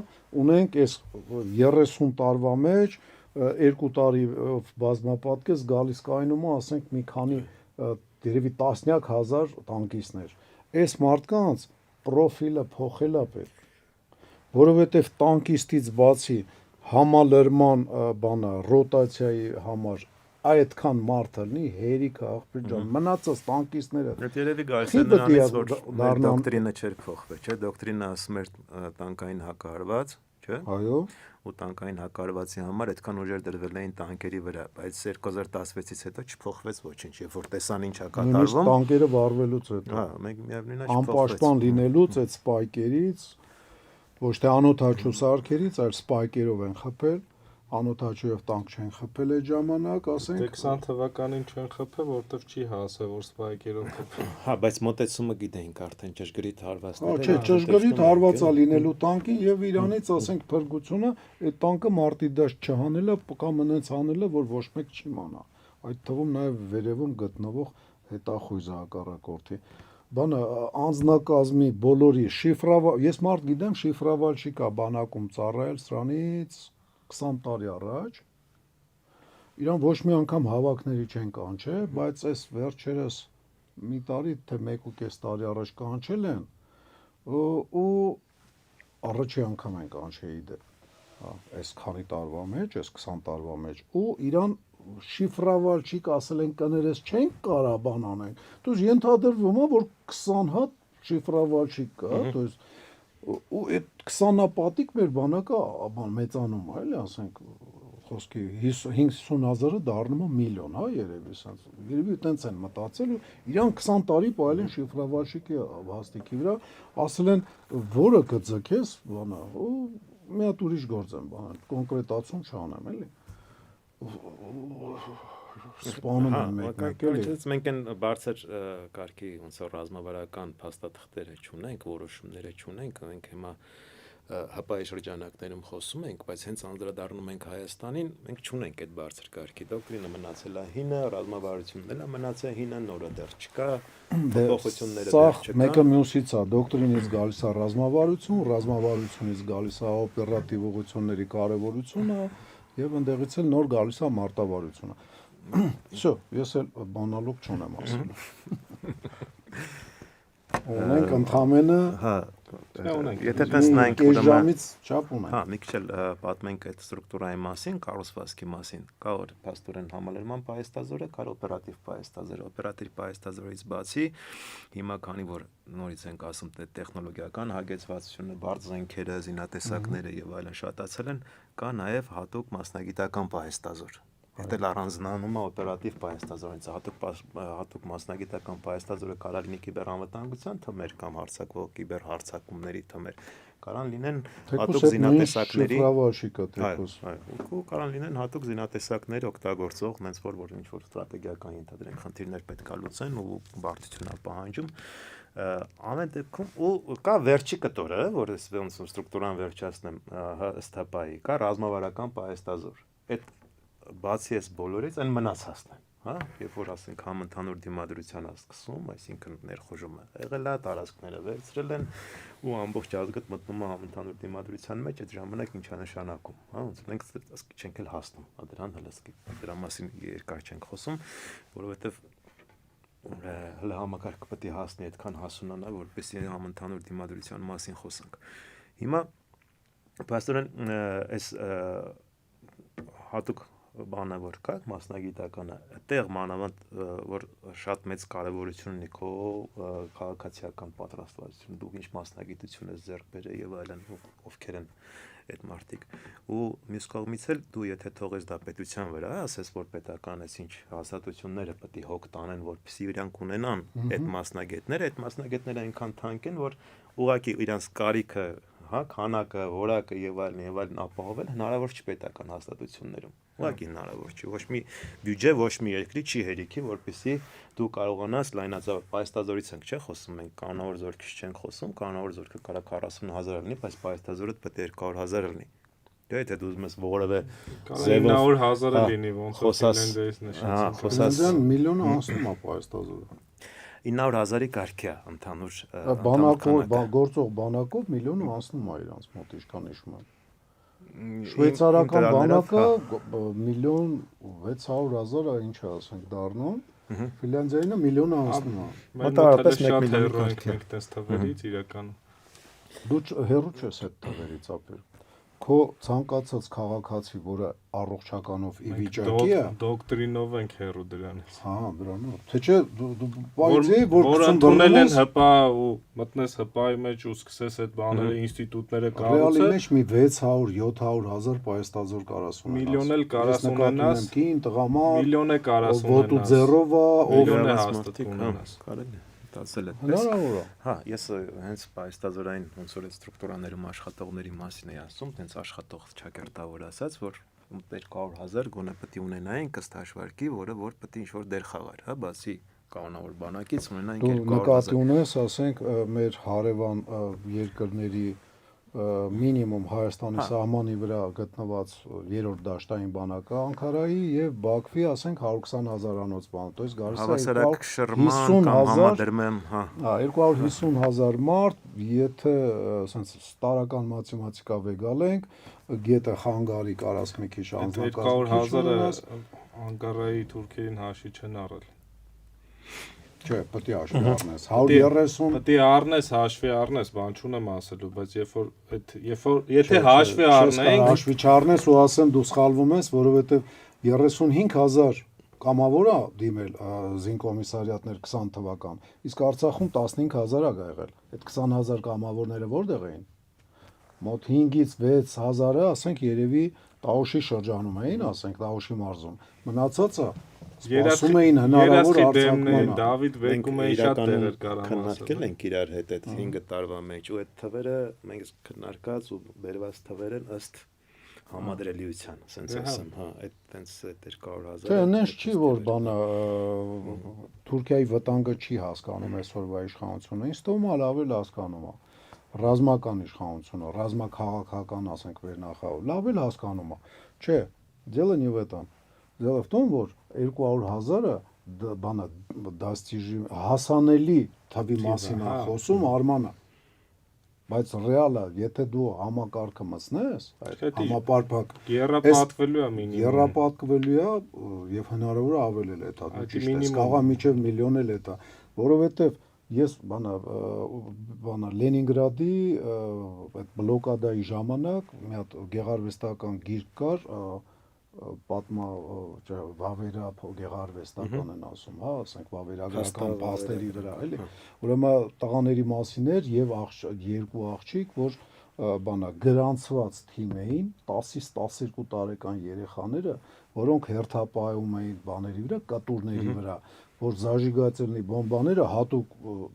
ունենք այս 30 տարվա մեջ 2 տարիով բազմապատկես գալիս կայնումը, ասենք մի քանի դերևի տասնյակ հազար տանկիստներ։ Այս մարդկանց պրոֆիլը փոխելա պետք, որովհետև տանկիստից բացի համալրման բանը ռոտացիայի համար այդքան մարդ լինի, հերիք աղբյուր ջան, մնացած տանկիստները։ Դա երևի գալիս է նրանից, որ դոկտրինը չէր փոխվել, չէ՞, դոկտրինը ասում էր տանկային հակահարված, չէ՞։ Այո։ Ու տանկային հակարվածի համար այդքան ուժեր դրվել էին տանկերի վրա, բայց 2016-ից հետո չփոխվեց ոչինչ, երբ որ տեսան ինչա Նույնիսկ կատարվում։ տանկերը վառվելուց հետո։ Հա, մենք միևնույն է Անպաշտպան լինելուց այդ սպայկերից, ոչ թե անօթաչու սարքերից, այլ սպայկերով են խփել, անօթաչուով տանկ չեն խփել այդ ժամանակ, ասենք։ Դե 20 թվականին չեն խփել, որովհետև չի հասել, որ սպայկերով խփել։ Հա, բայց մոտեցումը գիտեինք արդեն ճշգրիտ Հա, հարվածները։ չէ, ճշգրիտ հարվածա լինելու տանկին եւ իրանից, ասենք, փրկությունը այդ տանկը մարտի դաշտ չհանելը կամ այնց հանելը, որ ոչ մեկ չի մնա։ Այդ թվում նաեւ վերևում գտնվող հետախույզը հակառակորդի։ Բանը անձնակազմի բոլորի շիֆրավալ, ես մարդ գիտեմ շիֆրավալչի կա բանակում ծառայել սրանից 20 տարի առաջ։ Իրան ոչ մի անգամ հավաքների չեն կանչել, բայց այս վերջերս մի տարի թե 1.5 տարի առաջ կանչել են ու առաջի անգամ են կանչեի դե։ Հա, այս քանի տարվա մեջ, այս 20 տարվա մեջ ու իրան շիֆրավալչիկ ասել են կներես չենք կարա բան անենք։ Դու ենթադրվում է որ 20 հատ շիֆրավալչիկ կա, то есть ու այդ 20-ապատիկ մեր բանակը բան մեծանում է, էլի ասենք խոսքի 50,000-ը դառնում է միլիոն, հա, երևի ասած։ Երևի այտենց են մտածել ու իրան 20 տարի ողել են շիֆրավալչիկի հաստիկի վրա, ասել են որը կձգես, բանա, ու մի հատ ուրիշ գործ եմ բան, կոնկրետացում չանեմ, էլի։ Սպանում են մեկ-մեկ էլի։ Մենք այն բարձր կարգի ոնց որ ռազմավարական փաստաթղթերը չունենք, որոշումները չունենք, մենք հիմա հապայի շրջանակներում խոսում ենք, բայց հենց անդրադառնում ենք Հայաստանին, մենք չունենք այդ բարձր կարգի դոկտրինը մնացել է հինը, ռազմավարությունն է մնացել հինը, նորը դեռ չկա, փոփոխությունները դեռ չկա։ Մեկը մյուսից է, դոկտրինից գալիս է ռազմավարություն, ռազմավարությունից գալիս է օպերատիվ ուղղությունների կարևորությունը եւ ընդեղից էլ նոր գալիս է մարտավարությունը։ Всё, ես էլ բանալուկ չունեմ ասելու։ Ունենք ընդհանրապես, հա, ունենք։ եթե տես նայենք ուրեմն ժամից չափ ունենք։ Հա, մի քիչ էլ պատմենք այդ ստրուկտուրայի մասին, կառուցվածքի մասին։ Կա որ փաստորեն համալրման պայեստազորը, կա օպերատիվ պայեստազորը։ Օպերատիվ պայեստազորից բացի հիմա քանի որ նորից ենք ասում թե տեխնոլոգիական հագեցվածությունը, բարդ զենքերը, զինատեսակները եւ այլն շատացել են, կա նաեւ հատուկ մասնագիտական պայեստազոր։ Դա առանձնանում է օպերատիվ պայեստազորից, հատուկ մասնագիտական պայեստազորը կարող լինի կիբերանվտանգության թմեր կամ հարձակվող կիբերհարձակումների թմեր, կարող լինեն հատուկ զինատեսակների, ու կարող լինեն հատուկ զինատեսակներ օգտագործող, հենց որ ինչ-որ ստրատեգիական ենթադրենք խնդիրներ պետք է լուծեն ու բարդություն է պահանջում։ Ամեն դեպքում ու կա վերջի կտորը, որ ես ոնց ստրուկտուրան վերջացնեմ, ըստ հապայի, կա ռազմավարական պայեստազոր։ Այդ բացի այս բոլորից այն մնացածն են, հա, երբ որ ասենք համընդհանուր դիմադրության է սկսում, այսինքն ներխուժումը եղել է, տարածքները վերցրել են ու ամբողջ ազգը մտնում է համընդհանուր դիմադրության մեջ, այդ ժամանակ ինչ է նշանակում, հա, ոնց մենք չենք էլ հասնում, դրան հլսկի, դրա մասին երկար չենք խոսում, որովհետև հələ համակարգը պետք է հասնի այդքան հասունանա, որպեսզի համընդհանուր դիմադրության մասին խոսանք։ Հիմա փաստորեն այս հատուկ բանը որ կա մասնագիտականը այդտեղ մանավանդ որ շատ մեծ կարևորություն ունի քո քաղաքացիական պատրաստվածությունը դու ինչ մասնագիտություն ես ձեռք բերել եւ այլն ովքեր են այդ մարդիկ ու մյուս կողմից էլ դու եթե թողես դա պետության վրա ասես որ պետական էս ինչ հաստատությունները պետք է հոգ տանեն որպեսզի իրանք ունենան այդ մասնագետները այնքան թանկ են որ ուղղակի իրանց կարիքը հա քանակը որակը եւ այլն ապահովել հնարավոր չի պետական հաստատություններում ուղղակի հնարավոր չի ոչ մի բյուջե ոչ մի երկրի չի հերիքի որպեսզի դու կարողանաս լայնածավալ պայեստազորից ենք չէ խոսում մենք կանոնավոր զորքից չենք խոսում կանոնավոր զորքը կարա 40,000 լինի բայց պայեստազորը պետք է 200,000 լինի դե եթե դու ուզում ես որևէ 900,000 լինի ոնց որ Ֆինլանդիայից նշեցին Ֆինլանդիան միլիոնը անցնում է պայեստազորը 900,000-ի կարգի է ընդհանուր բանակով գործող բանակով միլիոնը անցնում է իրանց մոտ ինչքան հիշում եմ Շվեյցարական բանակը 1,600,000 ինչ է ասենք դառնում Ֆինլանդիայինը միլիոնը անցնում է մոտավորապես 1 միլիոն մենք տես թվերից իրականում Դու հերո չես այդ թվերից ապեր քո ցանկացած քաղաքացի, որը առողջականով ի վիճակի է, դոկտրինով ենք հեռու դրանից։ հա, դրանով։ Թե չէ դու Որը ընդունել են ՀՊԱ ու մտնես ՀՊԱ-ի մեջ ու սկսես այդ բաները ինստիտուտները ռեալի կառուցել, մեջ մի 600-700 հազար պայեստազոր կարաս ունենաս։ միլիոն էլ կարաս ունենաս, կին տղամարդ, միլիոն է կարաս ոտու ունենաս, ձեռով է, միլիոն է Ով հաստատ ունենաս։ կարելի է տասել է։ հնարավոր է։ Հա, ես հենց պայստազորային ոնց որ այդ ստրուկտուրաներում աշխատողների մասին էի ասում, հենց աշխատող ճակերտավոր ասած, որ 200,000 գոնե պետք է ունենային ըստ հաշվարկի, որ պետք է ինչ-որ դեր խաղար, հա, բացի կանոնավոր բանակից ունենային Դու 200,000։ նկատի ունես, ասենք, մեր հարևան երկրների մինիմում Հայաստանի սահմանի վրա գտնված երրորդ դաշտային բանակը Անկարայի եւ Բաքվի, ասենք 120,000-անոց բան, то есть գալիս է Հավասարակ շրման կամ համադրում, հա։ 250,000 մարդ, եթե ասենց տարական մաթեմատիկա վեգալենք, գետը խանգարի կարաս մի քիչ անձնակազմ 200,000-ը Անկարայի թուրքերին հաշվի չեն առել։ Չէ, պետք է հաշվի առնես 130 Պետք է առնես, հաշվի առնես, բան չունեմ ասելու, բայց եթե հաշվի առնենք, հաշվի չառնես ու ասեմ դու սխալվում ես, որովհետև 35,000 կամավոր է դիմել զինկոմիսարիատներ 20 թվական, իսկ Արցախում 15,000 է եղել։ Այդ 20,000 կամավորները որտեղ էին։ Մոտ 5-ից 6,000-ը, ասենք, երևի Տաուշի շրջանում էին, ասենք, Տաուշի մարզում։ Մնացածը սպասում էին հնարավոր արձակման։ Դավիթ Բեկում էին շատ տեղեր կարամ քննարկել ենք իրար հետ այդ 5 տարվա մեջ ու այդ թվերը մենք քննարկած ու բերված թվեր են ըստ համադրելիության, ասենց ասեմ, հա, այդտենց 200,000։ Չէ, այնպես չի, որ բանը Թուրքիայի վտանգը չի հասկանում այսօրվա իշխանությունը, ինձ թվում է լավ էլ հասկանում է։ Ռազմական իշխանությունը, ռազմաքաղաքական, ասենք, վերնախավ, լավ էլ հասկանում է։ Չէ, дело не в этом։ Дело в том, որ 200,000-ը բանը հասանելի թվի մասին է խոսում Արմանը։ Բայց ռեալը, եթե դու համակարգը մտցնես, այդ համապարփակ երրապատկվելու է մինիմում։ Երրապատկվելու է եւ հնարավոր է ավել էլ էտա, դու ճիշտ ես, կաղա միջև միլիոն էլ էտա, որովհետեւ ես բանը Լենինգրադի այդ բլոկադայի ժամանակ մի հատ գեղարվեստական գիրք կար, պատմա վավերա գեղարվեստական են ասում, հա, ասենք վավերագրական փաստերի վրա, էլի։ Ուրեմն տղաների մասին էր եւ երկու աղջիկ, որ բանա գրանցված թիմ էին 10-ից 12 տարեկան երեխաները, որոնք հերթապահում էին բաների վրա, կատուրների վրա, որ զաժիգացելնի բոմբաները հատուկ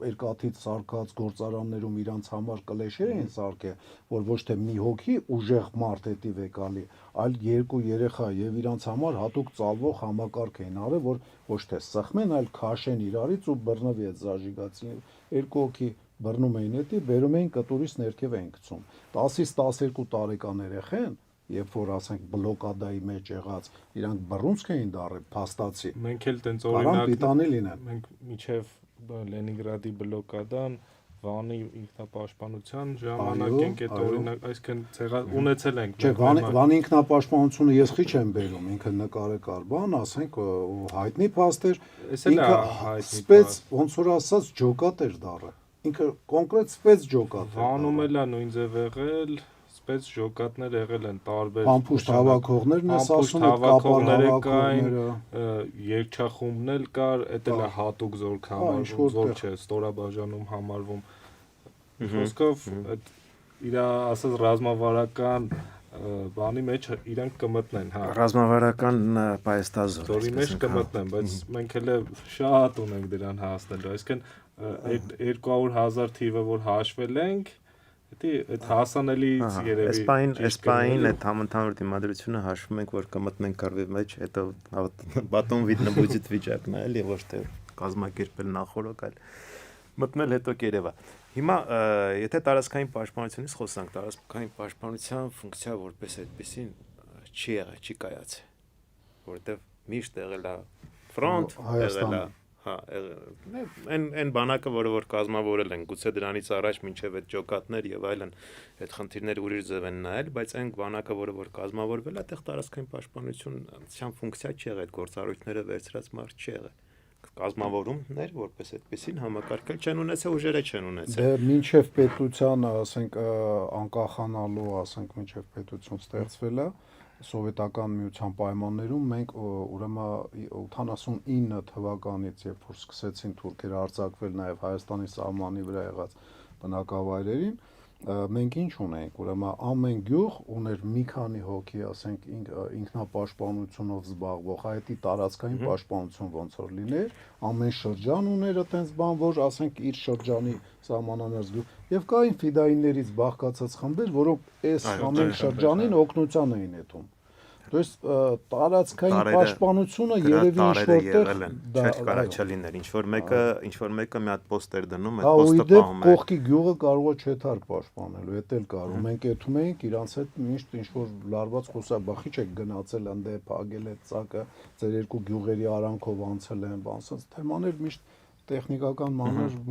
երկաթից սարքած գործարաններում իրանց համար կլեշեր էին սարքել, որ ոչ թե մի հոգի ուժեղ մարդ էտի վեկալի, այլ երկու երեխա եւ իրանց համար հատուկ ծալվող համակարգ էին արել, որ ոչ թե սխմեն, այլ քաշեն իրարից ու բռնվի այդ զաժիգացին երկու հոգի բռնում էին էտի, բերում էին կտուրից ներքև էին գցում 10-ից 12 տարեկան երեխեն, երբ որ ասենք բլոկադայի մեջ եղած, իրանք բռունցք էին դարել փաստացի։ Մենք էլ տենց օրինակ պիտանի լինեն։ Մենք միջև Լենինգրադի բլոկադան Վանի ինքնապաշտպանության ժամանակ ենք այդ օրինակ, այսինքն ունեցել ենք։ Չէ, Վանի ինքնապաշտպանությունը ես քիչ եմ բերում, ինքը նկարեկար բան, ասենք ու հայտնի փաստեր, ինքը սպեց ոնց որ ասած ջոկատ էր դարը։ Ինքը կոնկրետ սպեց ջոկատ։ Վանում էլ է նույն ձև եղել, սպեց ջոկատներ եղել են տարբեր։ Պամպուշտ հավաքողներն ես ասում, հավաքողներ կային, երգչախումբն էլ կար, էդ էլ է հատուկ զորք համարվում, զոր չէ, ստորաբաժանում համարվում։ Խոսքով այդ իր ասած ռազմավարական բանի մեջ իրանք կմտնեն, հա։ Ռազմավարական պայստազոր։ Զորի մեջ կմտնեն, բայց մենք էլ շատ ունենք դրան հասնելու, այսինքն այդ 200,000 թիվը որ հաշվել ենք, այդ հասանելիից երևի Էսպային այդ համընդհանուր դիմադրությունը հաշվում ենք, որ կմտնենք կարվի մեջ, հետո բատոն վիդնը բուջիտ վիճակն է, էլի ոչ թե կազմակերպել նախորոք, այլ մտնել հետո կերևա։ Հիմա եթե տարածքային պաշտպանությունից խոսանք, տարածքային պաշտպանության ֆունկցիա որպես այդպեսին չի եղել, չի կայացել, որովհետև միշտ եղել է ֆրոնտ, եղել է հա, այն բանակը, որ կազմավորել են, գուցե դրանից առաջ մինչև այդ ջոկատներ եւ այլն այդ խնդիրները ուրիշ ձև են նայել, բայց այն բանակը, որ կազմավորվել է, այդտեղ տարածքային պաշտպանություն ցան ֆունկցիա չի եղել, այդ գործառույթները վերցրած մարդ չի եղել։ կազմավորումներ, որպես այդպեսին համակարգել չեն ունեցել, ուժերը չեն ունեցել։ Դե մինչև պետության, ասենք, անկախանալու, ասենք, մինչև պետություն ստեղծվելը սովետական միության պայմաններում մենք ուրեմն 89 թվականից, երբ որ սկսեցին թուրքերը արձակվել նաև Հայաստանի սահմանի վրա եղած բնակավայրերին, մենք ինչ ունենք, ուրեմն ամեն գյուղ ուներ մի քանի հոգի, ասենք, ինքնապաշտպանությունով զբաղվող, հայտի տարածքային պաշտպանություն ոնց որ լիներ, ամեն շրջան ուներ այտենց բան, որ ասենք իր շրջանի սահմանամերձ գյուղ, եւ կային ֆիդայիններից բաղկացած խմբեր, որոնք այս ամեն շրջանին օգնության էին ետում։ То есть տարածքային պաշտպանությունը երևի ինչ-որտեղ չէ կարա չլիներ, ինչ որ մեկը մի հատ պոստեր դնում, այդ պոստը պահում է։ Կողքի գյուղը կարող է չեթար պաշտպանելու, էդ էլ կարող։ Մենք եթում էինք իրանց հետ միշտ ինչ որ լարված խոսաբախի չեք գնացել ընդ փագել այդ ծակը, ձեր երկու գյուղերի արանքով անցել են, բան, ասած թեմաներ միշտ տեխնիկական մանր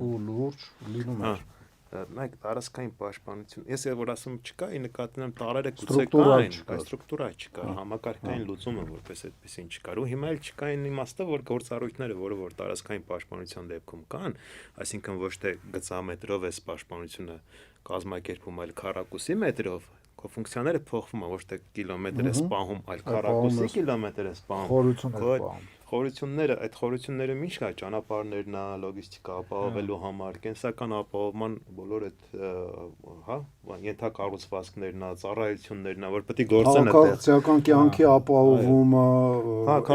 ու լուրջ լինում էր։ Նայեք տարածքային պաշտպանություն։ Ես որ ասում չկա, նկատի ունեմ տարերը գուցե կային, ստրուկտուրա չկա, համակարգային լուծումը որպես այդպեսին չկար։ Ու հիմա էլ չկային իմաստը, որ գործառույթները, որ տարածքային պաշտպանության դեպքում կան, այսինքն ոչ թե գծամետրով էս պաշտպանությունը կազմակերպում, այլ քառակուսի մետրով, քո ֆունկցիաները փոխվում են, ոչ թե կիլոմետր է սպահում, այլ քառակուսի կիլոմետր է սպահում։ Խորությունները, այդ խորությունները ինչ կա, ճանապարհներն է, լոգիստիկա ապահովելու համար, կենսական ապահովման բոլոր այդ, հա, ենթակառուցվածքներն է, ծառայություններն է, որ պետք է գործեն այդտեղ։ Քաղաքացիական կյանքի ապահովումը,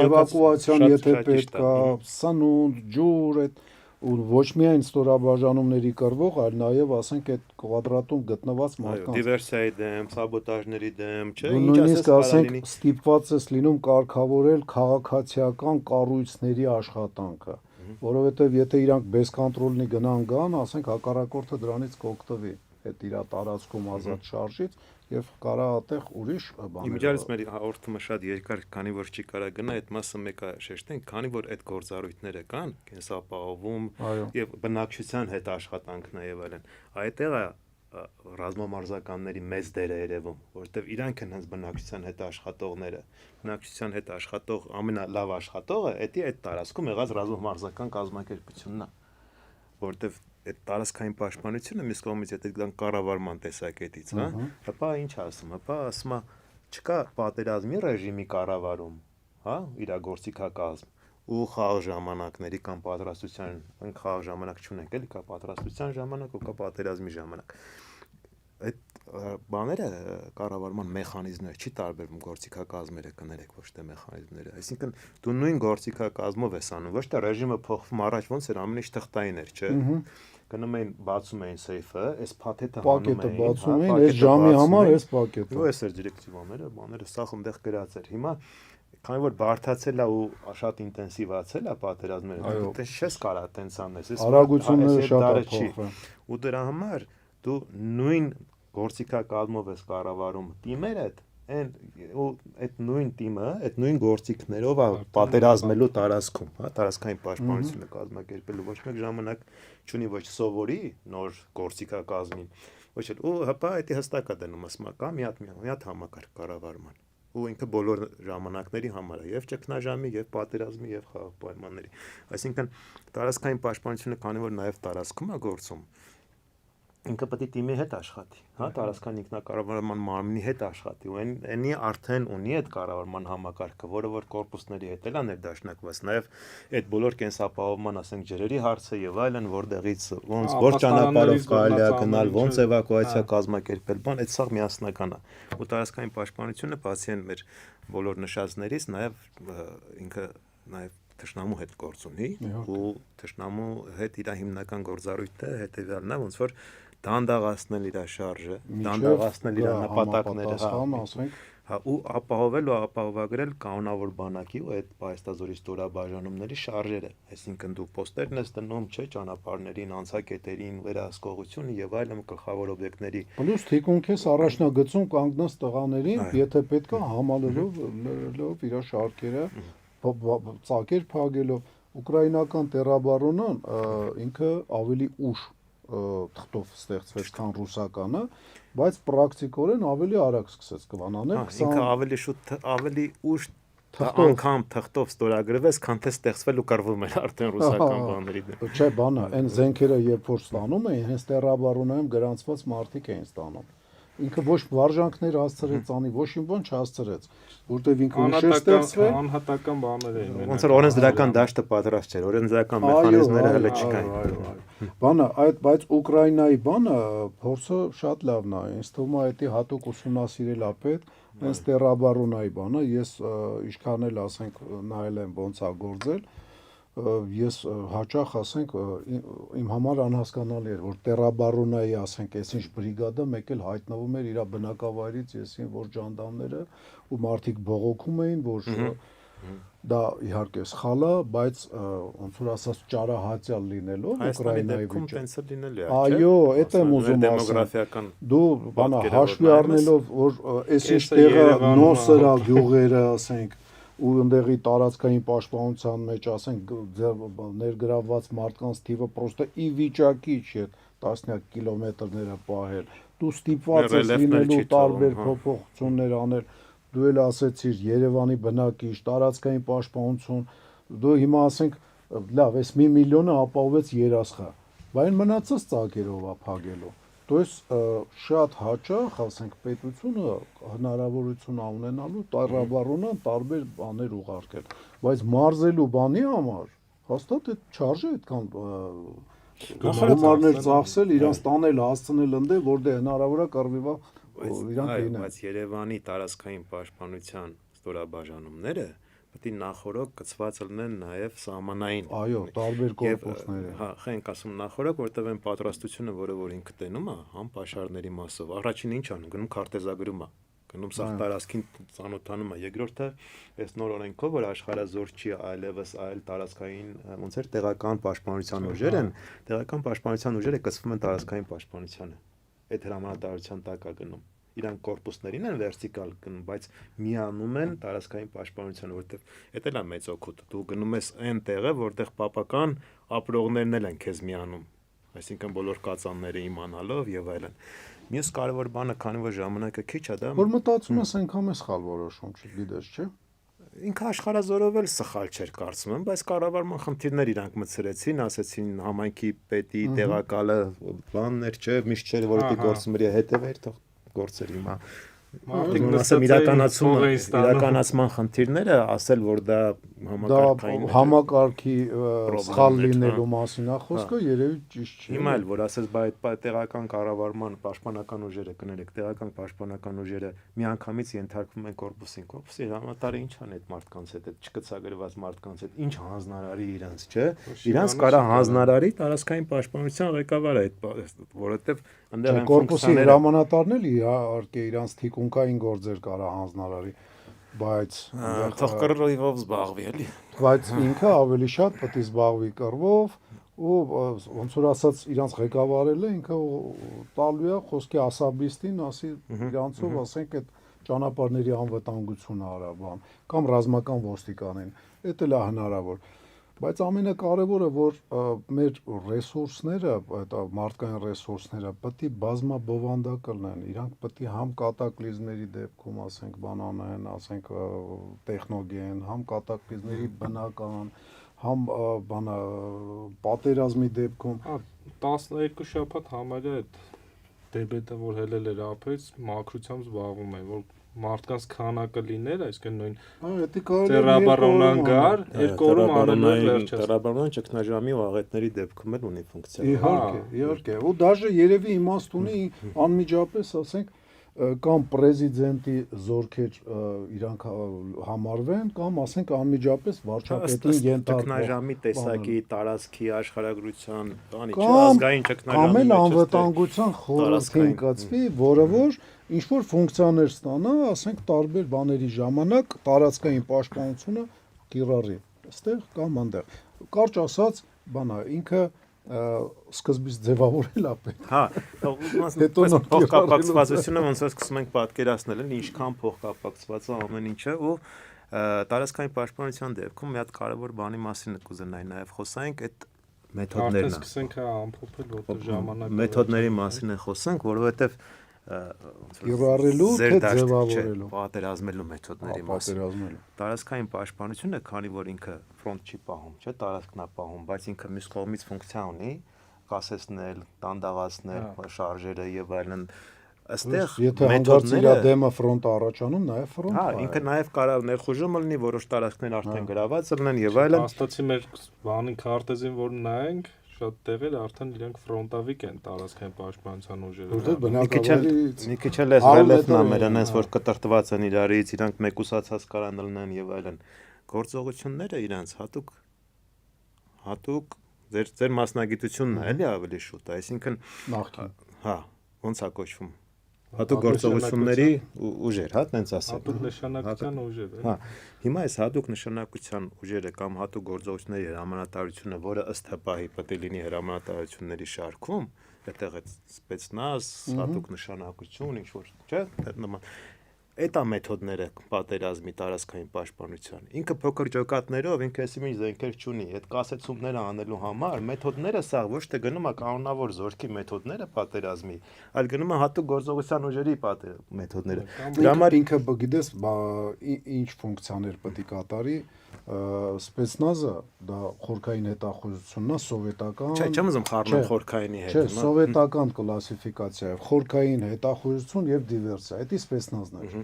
էվակուացիան, եթե պետք է, սնունդ, ջուր, այդ ու ոչ միայն ստորաբաժանումների կռվող, այլ նաև ասենք այդ կվադրատում գտնված մարդկանց դիվերսիայի դեմ, սաբոտաժների դեմ, չէ՞, նույնիսկ ասենք ստիպված ես լինում կարգավորել քաղաքացիական կառույցների աշխատանքը, որովհետև եթե իրանք բեսկոնտրոլնի գնան, ասենք հակառակորդը դրանից կօգտվի, այդ իր տարածքում ազատ շարժից եւ կարա այդտեղ ուրիշ բաներ։ Իմիջիայլս մեր հաղորդումը շատ երկար, քանի որ չի կարա գնա, այդ մասը մեկը շեշտենք, քանի որ այդ գործառույթները կան, կենսապահովում եւ բնակչության հետ աշխատանքն է եւ այլն։ Այդտեղ է ռազմամարզականների մեծ դեր է երևում, որովհետեւ իրանք են հենց բնակչության հետ աշխատողները։ Բնակչության հետ աշխատող ամենալավ աշխատողը այդ տարածքում եղած ռազմամարզական կազմակերպությունն է, որովհետեւ այդ տարածքային պաշտպանությունը մյուս կողմից եթե դան կառավարման տեսակետից, հա, հապա ինչ ասում, հապա ասում է չկա պատերազմի ռեժիմի կառավարում, հա, իր գործիքակազմ ու խաղ ժամանակների կամ պատրաստության, մենք խաղ ժամանակ չունենք, էլի կա պատրաստության ժամանակ ու կա պատերազմի ժամանակ։ Այդ բաները կառավարման մեխանիզմները չի տարբերվում գործիքակազմերը կներեք ոչ թե մեխանիզմները, այսինքն դու նույն գործիքակազմով ես անում, ոչ թե ռեժիմը փոխվում առաջ ոնց էր ամեն ինչ թղթային էր, չէ։ Գնում էին բացում էին սեյֆը, այս փաթեթը հանում էին, բացում էին, այս ժամի համար այս պակետը։ Ու էս էր դիրեկտիվաները, բաները սա խնդեղ գրած էր։ Հիմա քանի որ բարթացել է ու շատ ինտենսիվացել է պատերազմները, դու չես կարա տենց անես, արագությունները շատ փոխվում։ Ու դրա համար դու նույն գործիքակազմով ես կառավարում թիմերդ, այդ նույն թիմը, այդ նույն գործիքներով է պատերազմելու տարածքում, հա, տարածքային պաշտպանությունը կազմակերպելու ոչ մեկ ժամանակ չունի ոչ սովորի նոր գործիքակազմին, ոչ էլ ու հապա դա հստակ է դնում ասма կա մի հատ համակարգ կառավարման ու ինքը բոլոր ժամանակների համար է, եւ ճգնաժամի, եւ պատերազմի, եւ խաղաղ պայմանների։ Այսինքն տարածքային պաշտպանությունը քանի որ նաեւ տարածքում է գործում, ինքը պետք է թիմի հետ աշխատի, հա, տարածքային ինքնակառավարման մարմնի հետ աշխատի, ու այնի արդեն ունի այդ կառավարման համակարգը, որը որ կորպուսների հետ էլ է ներդաշնակված, նաեւ այդ բոլոր կենսապահովման, ասենք, ջրերի հարցը եւ այլն, որտեղից ոնց որ ճանապարհով կարելի է գնալ, ոնց էվակուացիա կազմակերպել, բան, այդ սաղ միասնական է։ Ու տարածքային պաշտպանությունը բացի այն մեր բոլոր նշածներից նաեւ ինքը նաեւ թշնամու հետ գործ ունի ու թշնամու հետ իր հիմնական գործառույթը հետեւյալն է, ոնց որ դանդաղացնել իր շարժը, դանդաղացնել իր նպատակները, հա, ու ապահովել ու ապահովագրել կանոնավոր բանակի ու այդ պայստազորի ստորաբաժանումների շարժերը, այսինքն դու պոստերն ես դնում, չէ, ճանապարհներին, անցակետերին, վերահսկողությունը եւ այլն գլխավոր օբյեկտների։ Պլյուս թիկունք ես առաջնագծում կանգնած տղաներին, եթե պետք է համալելով իր շարքերը, ծակեր փագելով, ուկրաինական տերաբարոնն ինքը ավելի ուշ թղթով ստեղծվեց, քան ռուսականը, բայց պրակտիկորեն ավելի արագ սկսեց կվանանել։ Ինքը ավելի շուտ, ավելի ուշ անգամ թղթով ստորագրվես, քան թե ստեղծվել ու կռվում էր արդեն ռուսական բաների դեմ։ Չէ, բանը, այն զենքերը երբ որ ստանում էին, հենց տերաբարոնայում գրանցված մարդիկ էին ստանում։ Ինքը ոչ վարժանքներ հասցրեց անի, ոչ մի բան չհասցրեց, որտեվ ինքը ուշ է ստեղծվել, անհատական բաներ էին։ Ոնց որ օրենսդրական դաշտը պատրաստ չէր, օրենսդրական մեխանիզմները հələ չկային։ Բանը, բայց Ուկրաինայի բանը փորձը շատ լավն է, ինձ թվում է դա հատուկ ուսումնասիրել է պետք, հենց տերաբարոնայի բանը, ես ինչքան էլ ասենք նայել եմ ոնց է գործել, ես հաճախ ասենք իմ համար անհասկանալի էր որ տերաբարոնայի ասենք այսինչ բրիգադը մեկ էլ հայտնվում էր իր բնակավայրից եսին որ ժանդամները ու մարդիկ բողոքում էին որ դա իհարկե սխալ է բայց ոնց որ ասած ճարահատյալ լինելով Ուկրաինայի վիճակը այո դա եմ ուզում ասել դու բանա հաշվի առնելով որ այսինչ տեղը նոսերա գյուղերը ասենք ու ընդեղի տարածքային պաշտպանության մեջ ասենք ներգրավված մարդկանց թիվը պրոստը ի վիճակի չէ տասնյակ կիլոմետրները պահել դու ստիպված ես լինելու տարբեր փոփոխություններ անել դու էլ ասեցիր Երևանի բնակիչ տարածքային պաշտպանություն դու հիմա ասենք լավ այս 1 միլիոնը ապահովեց երասխա բայց մնացած ծակերով է փակելու То есть շատ հաճախ, ասենք, պետությունը հնարավորություն ունենալու տառաբարոնան տարբեր բաներ ուղարկել, բայց մարզելու բանի համար հաստատ այդ չարժե այդքան գումարներ ծախսել, իրանց տանել, հասցնել ընդե, որտեղ հնարավոր է կռվիվա իրանք լինեն։ Բայց Երևանի տարածքային պաշտպանության ստորաբաժանումները պետք է նախորոք կցված լինեն նաև սահմանային։ Այո, տարբեր կորպուսները։ Հա, խենք ասում նախորոք, որտեղ այն պատրաստությունը, որը որ ինքը տենում է, համ պաշարների մասով, առաջին ինչ անում, գնում քարտեզագրում է, գնում սաղ տարածքին ծանոթանում է, երկրորդը այս նոր օրենքով, որ աշխարհազոր չի այլևս այլ տարածքային, ոնց էր տեղական պաշտպանության ուժեր են, տեղական պաշտպանության ուժերը կցվում են տարածքային պաշտպանությանը։ Այդ հրամանատարության տակ է գնում։ Իրանք կորպուսներին են վերտիկալ գնում, բայց միանում են տարածքային պաշտպանությանը, որովհետև դա էլ է մեծ օգուտ։ Դու գնում ես այն տեղը, որտեղ պապական ապրողներն էլ են քեզ միանում, այսինքն բոլոր կածանները իմանալով եւ այլն։ Մյուս կարևոր բանը, քանի որ ժամանակը քիչ է, դա որ մտածում ես այնքան է սխալ որոշում, չգիտես, չէ՞։ Ինքը աշխարհազորով էլ սխալ չէր կարծում եմ, բայց կառավարման խնդիրներ իրանք մտցրեցին, ասեցին համայնքի պետի տեղակալը բաններ չէ, միշտ չէր որ դա գործում էր հետևեր թող գործեր հիմա իրականացման խնդիրները ասել որ դա համակարգի սխալ լինելու մասին է խոսքը երևի ճիշտ չէ հիմա էլ որ ասես բայց տեղական կառավարման պաշտպանական ուժերը կներեք տեղական պաշտպանական ուժերը միանգամից ենթարկվում են կորպուսի հրամանատարը ինչ անի այդ մարդկանց հետ այդ չկցագրված մարդկանց հետ ինչ հանձնարարի իրանց չէ իրանց կարա հանձնարարի տարածքային պաշտպանության ղեկավարը այդ որովհետև այնտեղ կորպուսի հրամանատարն էլ իհարկե իրանց թիկունքային գործեր կարա հանձնարարի բայց թող կռվով զբաղվի էլի բայց ինքը ավելի շատ պետք է զբաղվի կռվով ու ոնց որ ասած իրանց ղեկավարել է ինքը տալու է խոսքի ասաբիստին ասի իրանցով ասենք այդ ճանապարհների անվտանգությունը արա բան կամ ռազմական ոստիկանին դա էլ է հնարավոր բայց ամենակարևորը որ մեր ռեսուրսները այդ մարդկային ռեսուրսները պետք է բազմաբովանդակ լինեն իրանք պետք է համ կատակլիզմների դեպքում ասենք բանանեն ասենք տեխնոգեն համ կատակլիզմների բնական համ բանա պատերազմի դեպքում 12 շաբաթ համարյա այդ դեբետը որ հելել էր ափից մաքրությամբ զբաղվում է որ մարդկանց քանակը լիներ, այսինքն նույն տերաբարոնան գար, երկու օրում անելու էր վերջը։ Տերաբարոնան ճգնաժամի ու աղետների դեպքում էլ ունի ֆունկցիա։ Իհարկե, ու դաժե երևի իմաստ ունի անմիջապես, ասենք, կամ պրեզիդենտի զորքեր իրանք համարվեն, կամ ասենք անմիջապես վարչապետին ենթարկվող ճգնաժամի տեսակի, տարածքի, աշխարհագրության, բանի չէ, ազգային ճգնաժամի կամ էլ անվտանգության խորհրդին կցվի, որը որ ինչ որ ֆունկցիաներ ստանա, ասենք տարբեր բաների ժամանակ տարածքային պաշտպանությունը կիրառի, այստեղ կամ այնտեղ։ Կարճ ասած, բանա ինքը սկզբից ձևավորել է պետք։ Հա, փոխկապակցվածությունը ոնց որ սկսում ենք պատկերացնել, ինչքան փոխկապակցված է ամեն ինչը ու տարածքային պաշտպանության դեպքում մի հատ կարևոր բանի մասին կուզենայի նաև խոսանք, այդ մեթոդներն է։ Սկսենք ամփոփել, որտեղ ժամանակը մեթոդների մասին է խոսանք, որովհետև կիրառելու թե ձևավորելու պատերազմելու մեթոդների մասին։ պատերազմելու։ Տարածքային պաշտպանությունը, քանի որ ինքը ֆրոնտ չի պահում, չէ, տարածքն է պահում, բայց ինքը մյուս կողմից ֆունկցիա ունի, կասեցնել, տանդաղացնել շարժերը եւ այլն, այստեղ եթե հանգարցիրա դեմը ֆրոնտը առաջանում, նաեւ ֆրոնտ։ Հա, ինքը նաեւ կարող ներխուժում լինի, որոշ տարածքներ արդեն գրաված լինեն եւ այլն։ Հաստատի մեր բանի քարտեզին, որ նայենք, շատ տեղեր արդեն իրենք ֆրոնտավիկ են տարածքային պաշտպանության ուժերը։ Որտեղ բնակավայրից մի քիչ էլ էս ռելիեֆն է մեր այնպես որ կտրտված են իրարից, իրանք մեկուսացած կարան լինեն եւ այլն։ Գործողությունները իրանց հատուկ ձեր մասնագիտությունն է, էլի ավելի շուտ, այսինքն նախքին։ հա, ոնց է կոչվում։ Հատուկ գործողությունների ուժեր, հա, տենց ասեմ։ Հատուկ նշանակության ուժեր։ Հա, հիմա այս հատուկ նշանակության ուժերը կամ հատուկ գործողությունների հրամանատարությունը, որը ըստ հպահի պետք է լինի հրամանատարությունների շարքում, այդտեղ է սպեցնազ, հատուկ նշանակություն, ինչ որ, չէ՞, նման Այդ է մեթոդները պատերազմի տարածքային պաշտպանության։ Ինքը փոքր ջոկատներով, ինքը այսինքն զենքեր չունի, այդ կասեցումները անելու համար մեթոդները սա ոչ թե գնում է կանոնավոր զորքի մեթոդները պատերազմի, այլ գնում է հատուկ գործողության ուժերի մեթոդները։ Դրա համար ինքը գիտես, ինչ ֆունկցիաներ պետք է կատարի, սպեցնազը դա խորքային հետախուզությունն է սովետական։ Չէ, չեմ ուզում խառնել խորքայինի հետ։ Չէ, սովետական կլասիֆիկացիա է խորքային հետախուզություն եւ դիվերսիա։ Դա սպեցնազն է։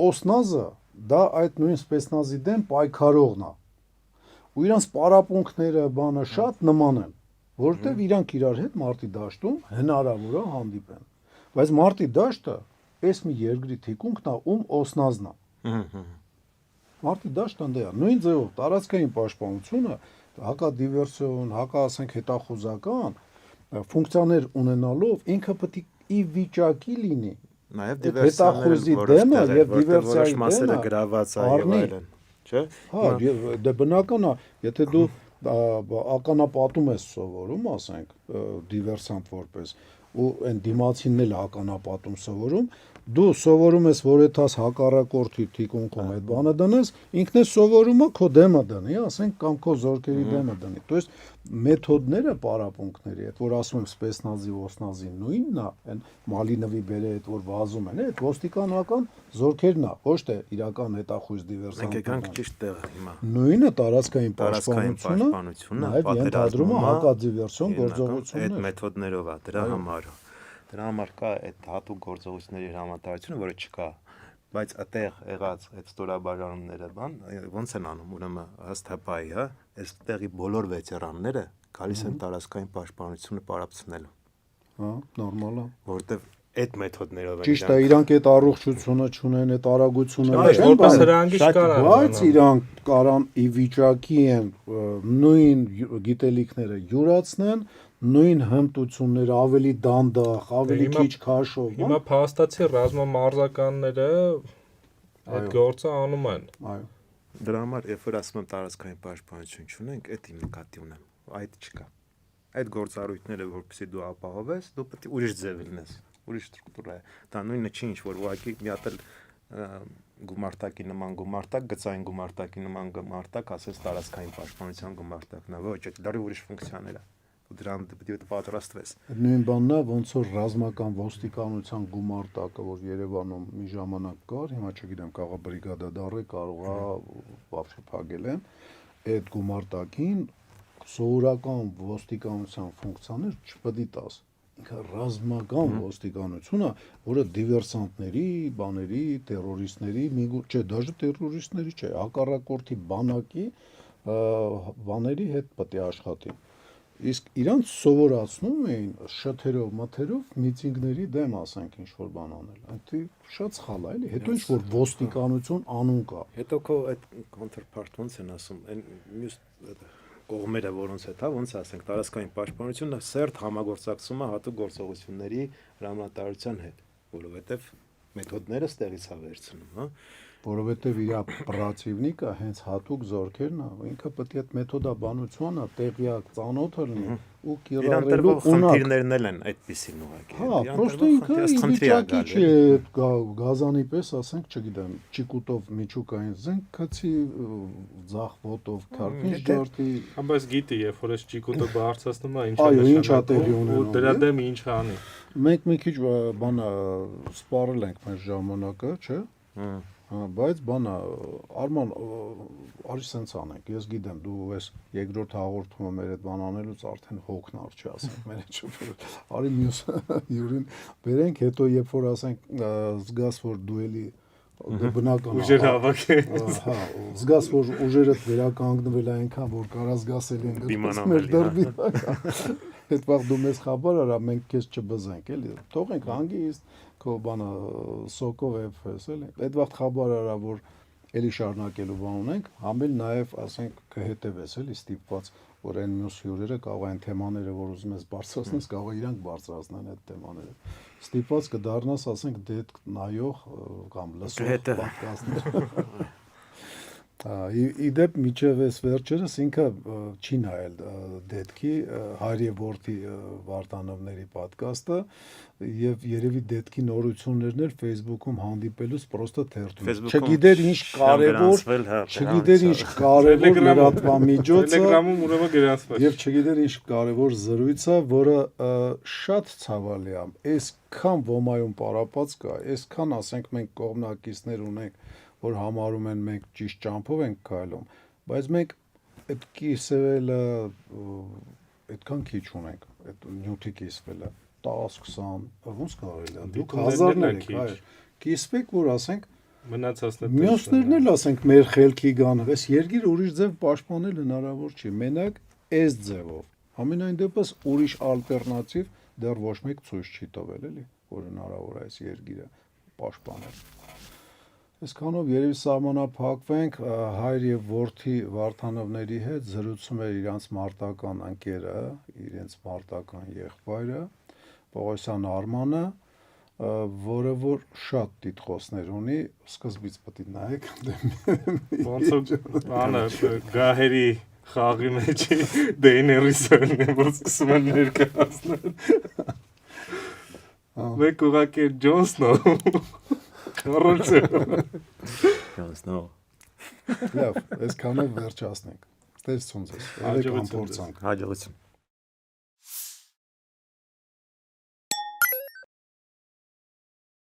Օսնազը դա այդ նույն սպեցնազի դեմ պայքարողն է։ Ու իրանց պարապմունքները բանը շատ նման են, որովհետեւ իրանք իրար հետ մարտի դաշտում հնարավոր է հանդիպեն։ Բայց մարտի դաշտը այս մի երկրի թիկունքն է, ում օսնազն է։ Մարտի դաշտը ընդ է։ Նույն ձևով տարածքային պաշտպանությունը հակադիվերսիոն, ասենք հետախուզական ֆունկցիաներ ունենալով ինքը պետք է ի վիճակի լինի Նաև հետախուզի դեմը եւ դիվերսիայի մասերը գրաված է եւ այլն, չէ՞։ Հա, դե բնական է, եթե դու ականապատում ես սովորում, ասենք, դիվերսանտ որպես ու այն դիմացինն էլ ականապատում սովորում, դու սովորում ես, որ այդաս հակառակորդի թիկունքում այդ բանը դնես, ինքն է սովորումը քո դեմը դնի, ասենք, կամ քո զորքերի դեմը դնի։ То есть մեթոդները պարապմունքների, այդ որ ասում եմ սպեցնազի, օսնազի նույնն է, այն Մալինովի բերե այդ որ վազում են, այդ ոստիկանական զորքերն է, ոչ թե իրական հետախույզ դիվերսանտ։ Մենք եկանք ճիշտ տեղը հիմա։ Նույնը տարածքային պաշտպանությունը նաև ենթադրում է հակադիվերսիոն գործողություններ։ Այդ մեթոդներով է դրա համար։ Դրա համար կա այդ հատուկ գործողությունների հրամանատարությունը, որը չկա, բայց այդտեղ եղած այդ ստորաբաժանումները ոնց են անում, ուրեմն ըստ հպայի, հա, այստեղի բոլոր վետերանները գալիս են տարածքային պաշտպանությունը պարապցնելու։ Հա, նորմալ է։ Որտեվ այդ մեթոդներով են ճիշտ է, իրանք այդ առողջությունը չունեն, այդ արագությունը չեն, որպես հրանgiշ կարան։ Բայց իրանք կարան ի վիճակի են նույն գիտելիքները յուրացնեն, նույն հմտությունները ավելի դանդաղ, ավելի քիչ քաշով։ Հիմա փաստացի ռազմամարզականները այդ գործը անում են։ Այո։ Դրա համար երբ որ ասում եմ տարածքային պաշտպանություն չունենք, այդ իմ նկատի ունեմ, այդ չկա։ Այդ գործառույթները, որպեսզի դու ապահովես, դու պետք է ուրիշ ձև լինես, ուրիշ ստրուկտուրա է։ Դա նույնը չի ինչ որ ուղղակի մի հատ էլ գումարտակի նման գումարտակ, գծային գումարտակի նման գումարտակ, ասես տարածքային պաշտպանության գումարտակն է, ոչ, դա դեռ ուրիշ ֆունկցիաներ է։ Դրան պետք է պատրաստվես։ Նույն բանն է, ոնց որ ռազմական ոստիկանության գումարտակը, որ Երևանում մի ժամանակ կար, հիմա չգիտեմ, կարող է բրիգադա դառը, կարող է вообще փակել են, այդ գումարտակին սովորական ոստիկանության ֆունկցիաներ չպետք է տաս։ Ինքը ռազմական ոստիկանություն է, որը դիվերսանտների, բաների, terroristների, չէ, даже terroristների չէ, հակառակորդի բանակի բաների հետ պետք է աշխատի։ Իսկ իրանց սովորացնում էին շթերով, մթերով միտինգների դեմ, ասենք, ինչ-որ բան անել։ Այդ շատ սխալ է, էլի։ Հետո ինչ-որ ոստիկանություն անուն կա։ Հետո քո այդ counterpart ոնց են ասում, այն մյուս կողմերը, որոնց հետ, հա, ոնց ասենք, տարածքային պաշտպանությունը սերտ համագործակցում է հատուկ գործողությունների հրամանատարության հետ, որովհետև մեթոդները ստեղից է վերցնում, հա։ որովհետև իր պրացիվնիկը հենց հատուկ զորքերն է, ինքը պետք է այդ մեթոդաբանությունը տեղյակ ծանոթ լինի ու իրան կիրառելու տրվող խնդիրներն էլ են այդպեսին ուղղակի։ Հա, պրոստը ինքը իվիճակի չի գազանի պես, ասենք, չգիտեմ, ճիկուտով միջուկային զենք քցի ձախ ոտով քարփինջ ջարդի։ Բայց գիտի, երբ որ այս ճիկուտը բարձրացնում է, ինչ Այո, ինչ է տեղի ունենում։ ու դրա դեմ ինչ անի։ Մենք մի քիչ բանը սպառել ենք մեր ժամանակը, չէ՞։ Հա, բայց բանը Արման, արի սենց անենք։ Ես գիտեմ, դու այս երկրորդ հաղորդումը մեր այդ բան անելուց արդեն հոգնար չի, ասենք, մեր այդ շփոթ։ Արի մյուս հյուրին բերենք, հետո երբ որ ասենք զգաս որ դու էլի բնական ուժեր հավաքես։ Հա, զգաս որ ուժերդ վերականգնվել է այնքան որ կարաս գասել են մեր դրբի։ Այդ վաղ դու մեզ խաբար արա, մենք քեզ չբզենք, էլի։ Թողենք հանգիստ քո բանը սոկով էփես, էլի։ Այդ վաղ խաբար արա, որ էլի շարունակելու բան ունենք, համել նաև, ասենք, կհետևես, էլի, ստիպված, որ այն մյուս հյուրերը կարող են թեմաները, որ ուզում ես բարձրացնես, կարող է իրանք բարձրացնեն այդ թեմաները։ Ստիպված կդառնաս, ասենք, դեդ նայող կամ լսող պատկաստներ։ Իդեպ միջև այս վերջերս ինքը չի նայել դետքի հայր եւ որդի Վարդանովների պատկաստը եւ երևի դետքի նորություններն էլ Facebook-ում հանդիպելուց պրոստը թերթում չգիտեր ինչ կարեւոր լրատվամիջոցը Telegram-ում ուրեմն գրանցված եւ չգիտեր ինչ կարեւոր զրույցը, որը շատ ցավալի է, այսքան ոմայում պարապած կա, այսքան ասենք մենք կողմնակիցներ ունենք որ համարում են մենք ճիշտ ճամփով ենք քայլում, բայց մենք այդ կիսվելը այդքան քիչ ունենք, այդ նյութի կիսվելը 10-20, ոնց կարելի է, դուք հազարներ եք, այո, կիսվեք, որ ասենք մնացածները մյուսներն էլ ասենք մեր խելքի գան, այս երկիրը ուրիշ ձև պաշտպանել հնարավոր չի, մենակ այս ձևով, համենայն դեպս ուրիշ ալտերնատիվ դեռ ոչ մեկ ցույց չի տվել, էլի, որ հնարավոր է այս երկիրը պաշտպանել։ Այսքանով երևի սահմանափակվենք հայր եւ որդի Վարդանովների հետ զրուցում էր իրանց մարտական ընկերը, իրենց մարտական եղբայրը, Պողոսյան Արմանը, որը որ շատ տիտղոսներ ունի, սկզբից պետք է նայեք, ոնց որ անը գահերի խաղի մեջ դեյներիսն է, որ սկսում են ներկայացնել։ Մեկ ուղղակի Ջոնսնո Կարոջը։ Ջոնսնո։ Լավ, այսքանով վերջացնենք։ Տեսցուն ձեզ։ Եկեք ամփոփենք։ Հաջողություն։